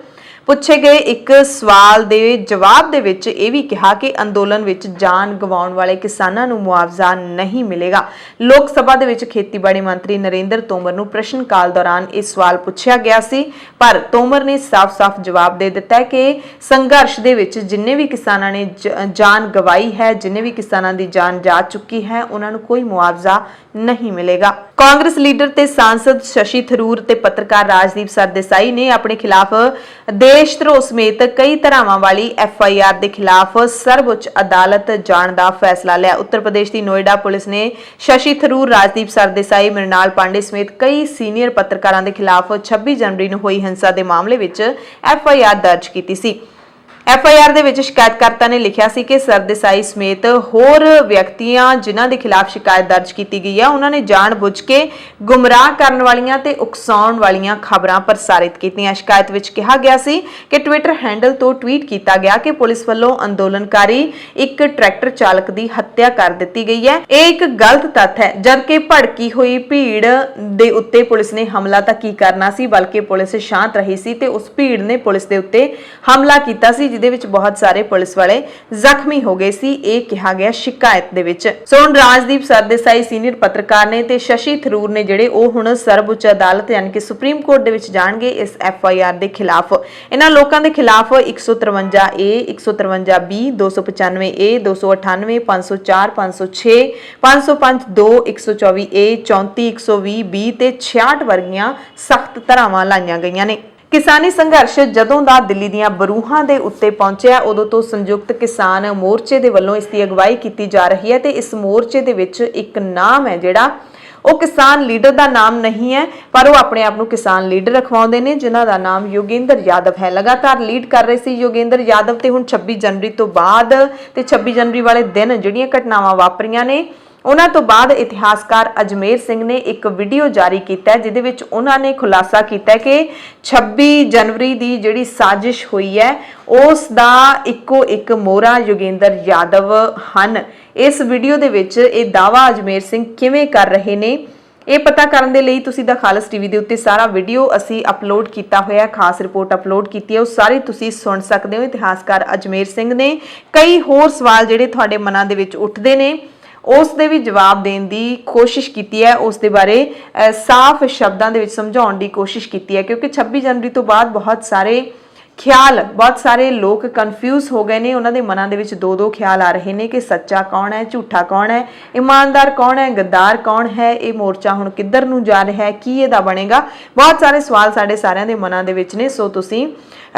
ਪੁੱਛੇ ਗਏ ਇੱਕ ਸਵਾਲ ਦੇ ਜਵਾਬ ਦੇ ਵਿੱਚ ਇਹ ਵੀ ਕਿਹਾ ਕਿ ਅੰਦੋਲਨ ਵਿੱਚ ਜਾਨ ਗਵਾਉਣ ਵਾਲੇ ਕਿਸਾਨਾਂ ਨੂੰ ਮੁਆਵਜ਼ਾ ਨਹੀਂ ਮਿਲੇਗਾ। ਲੋਕ ਸਭਾ ਦੇ ਵਿੱਚ ਖੇਤੀਬਾੜੀ ਮੰਤਰੀ ਨਰਿੰਦਰ ਤੋਮਰ ਨੂੰ ਪ੍ਰਸ਼ਨ ਕਾਲ ਦੌਰਾਨ ਇਹ ਸਵਾਲ ਪੁੱਛਿਆ ਗਿਆ ਸੀ ਪਰ ਤੋਮਰ ਨੇ ਸਾਫ਼-ਸਾਫ਼ ਜਵਾਬ ਦੇ ਦਿੱਤਾ ਕਿ ਸੰਘਰਸ਼ ਦੇ ਵਿੱਚ ਜਿੰਨੇ ਵੀ ਕਿਸਾਨਾਂ ਨੇ ਜਾਨ ਗਵਾਈ ਹੈ, ਜਿੰਨੇ ਵੀ ਕਿਸਾਨਾਂ ਦੀ ਜਾਨ ਜਾ ਚੁੱਕੀ ਹੈ, ਉਹਨਾਂ ਨੂੰ ਕੋਈ ਮੁਆਵਜ਼ਾ ਨਹੀਂ ਮਿਲੇਗਾ। ਕਾਂਗਰਸ ਲੀਡਰ ਤੇ ਸਾਂਸਦ ਸ਼ਸ਼ੀ ਥਰੂਰ ਤੇ ਪੱਤਰਕਾਰ ਰਾਜਦੀਪ ਸਰਦੇਸਾਈ ਨੇ ਆਪਣੇ ਖਿਲਾਫ ਦੇਸ਼ ਧਰੋਹ ਸਮੇਤ ਕਈ ਧਾਰਾਵਾਂ ਵਾਲੀ FIR ਦੇ ਖਿਲਾਫ ਸਰਵਉੱਚ ਅਦਾਲਤ ਜਾਣ ਦਾ ਫੈਸਲਾ ਲਿਆ। ਉੱਤਰ ਪ੍ਰਦੇਸ਼ ਦੀ ਨੋਇਡਾ ਪੁਲਿਸ ਨੇ ਸ਼ਸ਼ੀ ਥਰੂਰ, ਰਾਜਦੀਪ ਸਰਦੇਸਾਈ, ਮ੍ਰਿਣਾਲ ਪਾਂਡੇ ਸਮੇਤ ਕਈ ਸੀਨੀਅਰ ਪੱਤਰਕਾਰਾਂ ਦੇ ਖਿਲਾਫ 26 ਜਨਵਰੀ ਨੂੰ ਹੋਈ ਹਿੰਸਾ ਦੇ ਮਾਮਲੇ ਵਿੱਚ FIR ਦਰਜ ਕੀਤੀ ਸੀ। FIR ਦੇ ਵਿੱਚ ਸ਼ਿਕਾਇਤਕਰਤਾ ਨੇ ਲਿਖਿਆ ਸੀ ਕਿ ਸਰਦੇਸਾਈ ਸਮੇਤ ਹੋਰ ਵਿਅਕਤੀਆਂ ਜਿਨ੍ਹਾਂ ਦੇ ਖਿਲਾਫ ਸ਼ਿਕਾਇਤ ਦਰਜ ਕੀਤੀ ਗਈ ਹੈ ਉਹਨਾਂ ਨੇ ਜਾਣਬੁੱਝ ਕੇ ਗੁੰਮਰਾਹ ਕਰਨ ਵਾਲੀਆਂ ਤੇ ਉਕਸਾਉਣ ਵਾਲੀਆਂ ਖਬਰਾਂ ਪ੍ਰਸਾਰਿਤ ਕੀਤੀਆਂ। ਸ਼ਿਕਾਇਤ ਵਿੱਚ ਕਿਹਾ ਗਿਆ ਸੀ ਕਿ ਟਵਿੱਟਰ ਹੈਂਡਲ ਤੋਂ ਟਵੀਟ ਕੀਤਾ ਗਿਆ ਕਿ ਪੁਲਿਸ ਵੱਲੋਂ ਅੰਦੋਲਨਕਾਰੀ ਇੱਕ ਟਰੈਕਟਰ ਚਾਲਕ ਦੀ ਹੱਤਿਆ ਕਰ ਦਿੱਤੀ ਗਈ ਹੈ। ਇਹ ਇੱਕ ਗਲਤ ਤੱਥ ਹੈ, ਜਦਕਿ ਭੜਕੀ ਹੋਈ ਭੀੜ ਦੇ ਉੱਤੇ ਪੁਲਿਸ ਨੇ ਹਮਲਾ ਤਾਂ ਕੀ ਕਰਨਾ ਸੀ, ਬਲਕਿ ਪੁਲਿਸ ਸ਼ਾਂਤ ਰਹੀ ਸੀ ਤੇ ਉਸ ਭੀੜ ਨੇ ਪੁਲਿਸ ਦੇ ਉੱਤੇ ਹਮਲਾ ਕੀਤਾ ਸੀ, ਜਿਹਦੇ ਵਿੱਚ ਬਹੁਤ ਸਾਰੇ ਪੁਲਿਸ ਵਾਲੇ ਜ਼ਖਮੀ ਹੋ ਗਏ ਸੀ। ਇਹ ਕਿਹਾ ਗਿਆ ਸ਼ਿਕਾਇਤ ਦੇ ਵਿੱਚ। ਸੋ ਹੁਣ ਰਾਜਦੀਪ ਸਰਦੇਸਾਈ ਸੀਨੀਅਰ ਪੱਤਰਕਾਰ ਨੇ ਤੇ ਸ਼ਸ਼ੀ ਥਰੂਰ ਨੇ ਜਿਹੜੇ ਉਹ ਹੁਣ ਸਰਵਉੱਚ ਅਦਾਲਤ ਯਾਨੀ ਕਿ ਸੁਪਰੀਮ ਕੋਰਟ ਦੇ ਵਿੱਚ ਜਾਣਗੇ ਇਸ FIR ਦੇ ਖਿਲਾਫ। ਇਹਨਾਂ ਲੋਕਾਂ ਦੇ ਖਿਲਾਫ 153A 153B 295A 298 504 506 505 2 124A 34 120B ਤੇ 66 ਵਰਗੀਆਂ ਸਖਤ ਧਾਰਾਵਾਂ ਲਾਈਆਂ ਗਈਆਂ ਨੇ। ਕਿਸਾਨੀ ਸੰਘਰਸ਼ ਜਦੋਂ ਦਾ ਦਿੱਲੀ ਦੀਆਂ ਬਰੂਹਾਂ ਦੇ ਉੱਤੇ ਪਹੁੰਚਿਆ ਉਦੋਂ ਤੋਂ ਸੰਯੁਕਤ ਕਿਸਾਨ ਮੋਰਚੇ ਦੇ ਵੱਲੋਂ ਇਸ ਦੀ ਅਗਵਾਈ ਕੀਤੀ ਜਾ ਰਹੀ ਹੈ ਤੇ ਇਸ ਮੋਰਚੇ ਦੇ ਵਿੱਚ ਇੱਕ ਨਾਮ ਹੈ ਜਿਹੜਾ ਉਹ ਕਿਸਾਨ ਲੀਡਰ ਦਾ ਨਾਮ ਨਹੀਂ ਹੈ, ਪਰ ਉਹ ਆਪਣੇ ਆਪ ਨੂੰ ਕਿਸਾਨ ਲੀਡਰ ਰਖਵਾਉਂਦੇ ਨੇ, ਜਿਨ੍ਹਾਂ ਦਾ ਨਾਮ ਯੋਗੇਂਦਰ ਯਾਦਵ ਹੈ। ਲਗਾਤਾਰ ਲੀਡ ਕਰ ਰਹੇ ਸੀ ਯੋਗੇਂਦਰ ਯਾਦਵ ਤੇ ਹੁਣ 26 ਜਨਵਰੀ ਤੋਂ ਬਾਅਦ ਤੇ 26 ਜਨਵਰੀ ਵਾਲੇ ਦਿਨ ਜਿਹੜੀਆਂ ਘਟਨਾਵਾਂ ਵਾਪਰੀਆਂ ਨੇ ਉਹਨਾਂ ਤੋਂ ਬਾਅਦ ਇਤਿਹਾਸਕਾਰ ਅਜਮੇਰ ਸਿੰਘ ਨੇ ਇੱਕ ਵੀਡੀਓ ਜਾਰੀ ਕੀਤਾ ਹੈ, ਜਿਹਦੇ ਵਿੱਚ ਉਹਨਾਂ ਨੇ ਖੁਲਾਸਾ ਕੀਤਾ ਕਿ 26 ਜਨਵਰੀ ਦੀ ਜਿਹੜੀ ਸਾਜ਼ਿਸ਼ ਹੋਈ ਹੈ ਉਸ ਦਾ ਇੱਕੋ ਇੱਕ ਮੋਹਰਾ ਯੋਗੇਂਦਰ ਯਾਦਵ ਹਨ। ਇਸ ਵੀਡੀਓ ਦੇ ਵਿੱਚ ਇਹ ਦਾਅਵਾ ਅਜਮੇਰ ਸਿੰਘ ਕਿਵੇਂ ਕਰ ਰਹੇ ਨੇ ਇਹ ਪਤਾ ਕਰਨ ਦੇ ਲਈ ਤੁਸੀਂ ਦਾ ਖਾਲਸ ਟੀਵੀ ਦੇ ਉੱਤੇ ਸਾਰਾ ਵੀਡੀਓ ਅਸੀਂ ਅਪਲੋਡ ਕੀਤਾ ਹੋਇਆ, ਖਾਸ ਰਿਪੋਰਟ ਅਪਲੋਡ ਕੀਤੀ ਹੈ, ਉਹ ਸਾਰੀ ਤੁਸੀਂ ਸੁਣ ਸਕਦੇ ਹੋ। ਇਤਿਹਾਸਕਾਰ ਅਜਮੇਰ ਸਿੰਘ ਨੇ ਕਈ ਹੋਰ ਸਵਾਲ ਜਿਹੜੇ ਤੁਹਾਡੇ ਮਨਾਂ ਦੇ ਵਿੱਚ ਉੱਠਦੇ ਨੇ ਉਸ ਦੇ ਵੀ ਜਵਾਬ ਦੇਣ ਦੀ ਕੋਸ਼ਿਸ਼ ਕੀਤੀ ਹੈ, ਉਸ ਦੇ ਬਾਰੇ ਸਾਫ਼ ਸ਼ਬਦਾਂ ਦੇ ਵਿੱਚ ਸਮਝਾਉਣ ਦੀ ਕੋਸ਼ਿਸ਼ ਕੀਤੀ ਹੈ, ਕਿਉਂਕਿ 26 ਜਨਵਰੀ ਤੋਂ ਬਾਅਦ ਬਹੁਤ ਸਾਰੇ ਲੋਕ ਕਨਫਿਊਜ਼ ਹੋ ਗਏ ਨੇ। ਉਹਨਾਂ ਦੇ ਮਨਾਂ ਦੇ ਵਿੱਚ ਦੋ ਖਿਆਲ ਆ ਰਹੇ ਨੇ ਕਿ ਸੱਚਾ ਕੌਣ ਹੈ, ਝੂਠਾ ਕੌਣ ਹੈ, ਇਮਾਨਦਾਰ ਕੌਣ ਹੈ, ਗੱਦਾਰ ਕੌਣ ਹੈ, ਇਹ ਮੋਰਚਾ ਹੁਣ ਕਿੱਧਰ ਨੂੰ ਜਾ ਰਿਹਾ ਹੈ, ਕੀ ਇਹਦਾ ਬਣੇਗਾ। ਬਹੁਤ ਸਾਰੇ ਸਵਾਲ ਸਾਡੇ ਸਾਰਿਆਂ ਦੇ ਮਨਾਂ ਦੇ ਵਿੱਚ ਨੇ। ਸੋ ਤੁਸੀਂ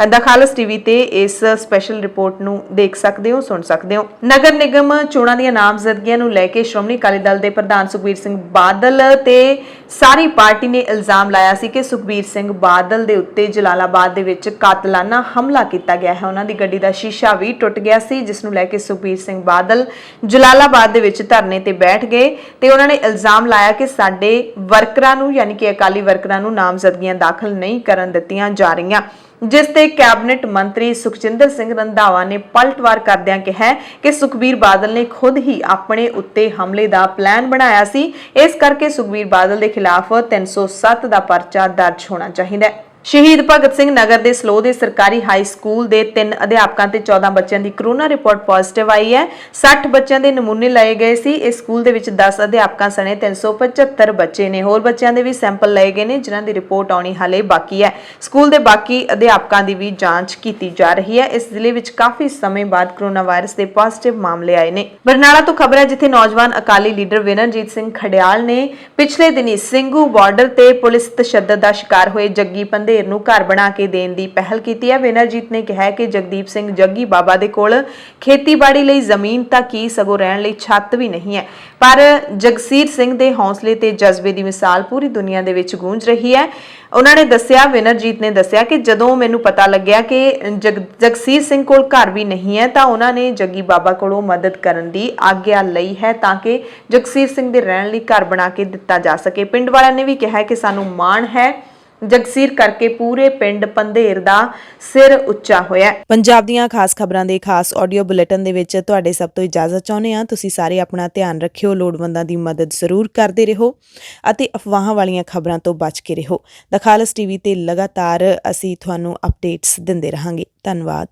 ਦਾ ਖਾਲਸ ਟੀਵੀ ਤੇ ਇਸ ਸਪੈਸ਼ਲ ਰਿਪੋਰਟ ਨੂੰ ਦੇਖ ਸਕਦੇ ਹੋ, ਸੁਣ ਸਕਦੇ ਹੋ। ਨਗਰ ਨਿਗਮ ਚੋਣਾਂ ਦੀਆਂ ਨਾਮਜ਼ਦਗੀਆਂ ਨੂੰ ਲੈ ਕੇ ਸ਼੍ਰੋਮਣੀ ਅਕਾਲੀ ਦਲ ਦੇ ਪ੍ਰਧਾਨ ਸੁਖਬੀਰ ਸਿੰਘ ਬਾਦਲ ਤੇ ਸਾਰੀ ਪਾਰਟੀ ਨੇ ਇਲਜ਼ਾਮ ਲਾਇਆ ਸੀ ਕਿ ਸੁਖਬੀਰ ਸਿੰਘ ਬਾਦਲ ਦੇ ਉੱਤੇ ਜਲਾਲਾਬਾਦ ਦੇ ਵਿੱਚ ਕਾਤਲਾਨਾ ਹਮਲਾ ਕੀਤਾ ਗਿਆ ਹੈ। ਉਹਨਾਂ ਦੀ ਗੱਡੀ ਦਾ ਸ਼ੀਸ਼ਾ ਵੀ ਟੁੱਟ ਗਿਆ ਸੀ, ਜਿਸ ਨੂੰ ਲੈ ਕੇ ਸੁਖਬੀਰ ਸਿੰਘ ਬਾਦਲ ਜਲਾਲਾਬਾਦ ਦੇ ਵਿੱਚ ਧਰਨੇ ਤੇ ਬੈਠ ਗਏ ਤੇ ਉਹਨਾਂ ਨੇ ਇਲਜ਼ਾਮ ਲਾਇਆ ਕਿ ਸਾਡੇ ਵਰਕਰਾਂ ਨੂੰ ਯਾਨੀ ਕਿ ਅਕਾਲੀ ਵਰਕਰਾਂ ਨੂੰ ਨਾਮਜ਼ਦਗੀਆਂ ਦਾਖਲ ਨਹੀਂ ਕਰਨ ਦਿੱਤੀਆਂ ਜਾ ਰਹੀਆਂ, ਜਿਸ ਤੇ ਕੈਬਨਿਟ ਮੰਤਰੀ ਸੁਖਜਿੰਦਰ ਸਿੰਘ ਰੰਧਾਵਾ ਨੇ ਪਲਟਵਾਰ ਕਰਦਿਆਂ ਕਿਹਾ ਕਿ ਸੁਖਬੀਰ ਬਾਦਲ ਨੇ ਖੁਦ ਹੀ ਆਪਣੇ ਉੱਤੇ ਹਮਲੇ ਦਾ ਪਲਾਨ ਬਣਾਇਆ ਸੀ, ਇਸ ਕਰਕੇ ਸੁਖਬੀਰ ਬਾਦਲ ਦੇ ਖਿਲਾਫ 307 ਦਾ ਪਰਚਾ ਦਰਜ ਹੋਣਾ ਚਾਹੀਦਾ ਹੈ। ਸ਼ਹੀਦ ਭਗਤ ਸਿੰਘ ਨਗਰ ਦੇ ਸਲੋ ਦੇ ਸਰਕਾਰੀ ਹਾਈ ਸਕੂਲ ਦੇ 3 ਅਧਿਆਪਕਾਂ ਤੇ 14 ਬੱਚਿਆਂ ਦੀ ਕਰੋਨਾ ਰਿਪੋਰਟ ਪੋਜ਼ਿਟਿਵ ਆਈ ਹੈ। 60 ਬੱਚਿਆਂ ਦੇ ਨਮੂਨੇ ਲਏ ਗਏ ਸੀ। ਇਸ ਸਕੂਲ ਦੇ ਵਿੱਚ 10 ਅਧਿਆਪਕਾਂ ਸਣੇ 375 ਬੱਚੇ ਨੇ। ਹੋਰ ਬੱਚਿਆਂ ਦੇ ਵੀ ਸੈਂਪਲ ਲਏ ਗਏ ਨੇ, ਜਿਨ੍ਹਾਂ ਦੀ ਰਿਪੋਰਟ ਆਉਣੀ ਹਾਲੇ ਬਾਕੀ ਹੈ। ਸਕੂਲ ਦੇ ਬਾਕੀ ਅਧਿਆਪਕਾਂ ਦੀ ਵੀ ਜਾਂਚ ਕੀਤੀ ਜਾ ਰਹੀ ਹੈ। ਇਸ ਜ਼ਿਲ੍ਹੇ ਵਿੱਚ ਕਾਫੀ ਸਮੇਂ ਬਾਅਦ ਕਰੋਨਾ ਵਾਇਰਸ ਦੇ ਪੋਜ਼ਿਟਿਵ ਮਾਮਲੇ ਆਏ ਨੇ। ਬਰਨਾਲਾ ਤੋਂ ਖਬਰ ਹੈ, ਜਿੱਥੇ ਨੌਜਵਾਨ ਅਕਾਲੀ ਲੀਡਰ ਵਿਨਰਜੀਤ ਸਿੰਘ ਖੜਿਆਲ ਨੇ ਪਿਛਲੇ ਦਿਨੀ ਸਿੰਘੂ ਬਾਰਡਰ ਤੇ ਪੁਲਿਸ ਤਸ਼ੱਦਦ ਦਾ ਸ਼ਿਕਾਰ ਹੋਏ ਜੱਗੀ ਪੰਧੇਰ ਨੂੰ ਘਰ ਬਣਾ ਕੇ ਦੇਣ ਦੀ ਪਹਿਲ ਕੀਤੀ ਹੈ। ਵਿਨਰਜੀਤ ਨੇ ਕਿਹਾ ਕਿ ਜਗਦੀਪ ਸਿੰਘ ਜੱਗੀ ਬਾਬਾ ਦੇ ਕੋਲ ਖੇਤੀਬਾੜੀ ਲਈ ਜ਼ਮੀਨ ਤਾਂ ਕੀ ਸਗੋਂ ਰਹਿਣ ਲਈ ਛੱਤ ਵੀ ਨਹੀਂ ਹੈ, ਪਰ ਜਗਸੀਰ ਸਿੰਘ ਦੇ ਹੌਸਲੇ ਤੇ ਜਜ਼ਬੇ ਦੀ ਮਿਸਾਲ ਪੂਰੀ ਦੁਨੀਆ ਦੇ ਵਿੱਚ ਗੂੰਜ ਰਹੀ ਹੈ। ਉਹਨਾਂ ਨੇ ਦੱਸਿਆ, ਵਿਨਰਜੀਤ ਨੇ ਦੱਸਿਆ ਕਿ ਜਦੋਂ ਮੈਨੂੰ ਪਤਾ ਲੱਗਿਆ ਕਿ ਜਗਸੀਰ ਸਿੰਘ ਕੋਲ ਘਰ ਵੀ ਨਹੀਂ ਹੈ ਤਾਂ ਉਹਨਾਂ ਨੇ ਜੱਗੀ ਬਾਬਾ ਕੋਲੋਂ ਮਦਦ ਕਰਨ ਦੀ ਆਗਿਆ ਲਈ ਹੈ ਤਾਂ ਕਿ ਜਗਸੀਰ ਸਿੰਘ ਦੇ ਰਹਿਣ ਲਈ ਘਰ ਬਣਾ ਕੇ ਦਿੱਤਾ ਜਾ ਸਕੇ। ਪਿੰਡ ਵਾਲਿਆਂ ਨੇ ਵੀ ਕਿਹਾ ਕਿ ਸਾਨੂੰ ਮਾਣ ਹੈ, ਜਗਸੀਰ ਕਰਕੇ ਪੂਰੇ ਪਿੰਡ ਪੰਧੇਰ ਦਾ ਸਿਰ ਉੱਚਾ ਹੋਇਆ। ਪੰਜਾਬ ਦੀਆਂ ਖਾਸ ਖਬਰਾਂ ਦੇ ਖਾਸ ਆਡੀਓ ਬੁਲੇਟਿਨ ਦੇ ਵਿੱਚ ਤੁਹਾਡੇ ਸਭ ਤੋਂ ਇਜਾਜ਼ਤ ਚਾਹੁੰਦੇ ਹਾਂ। ਤੁਸੀਂ ਸਾਰੇ ਆਪਣਾ ਧਿਆਨ ਰੱਖਿਓ, ਲੋੜਵੰਦਾਂ ਦੀ ਮਦਦ ਜ਼ਰੂਰ ਕਰਦੇ ਰਹੋ ਅਤੇ ਅਫਵਾਹਾਂ ਵਾਲੀਆਂ ਖਬਰਾਂ ਤੋਂ ਬਚ ਕੇ ਰਹੋ। ਦਾ ਖਾਲਸ ਟੀਵੀ ਤੇ ਲਗਾਤਾਰ ਅਸੀਂ ਤੁਹਾਨੂੰ ਅਪਡੇਟਸ ਦਿੰਦੇ ਰਹਾਂਗੇ। ਧੰਨਵਾਦ।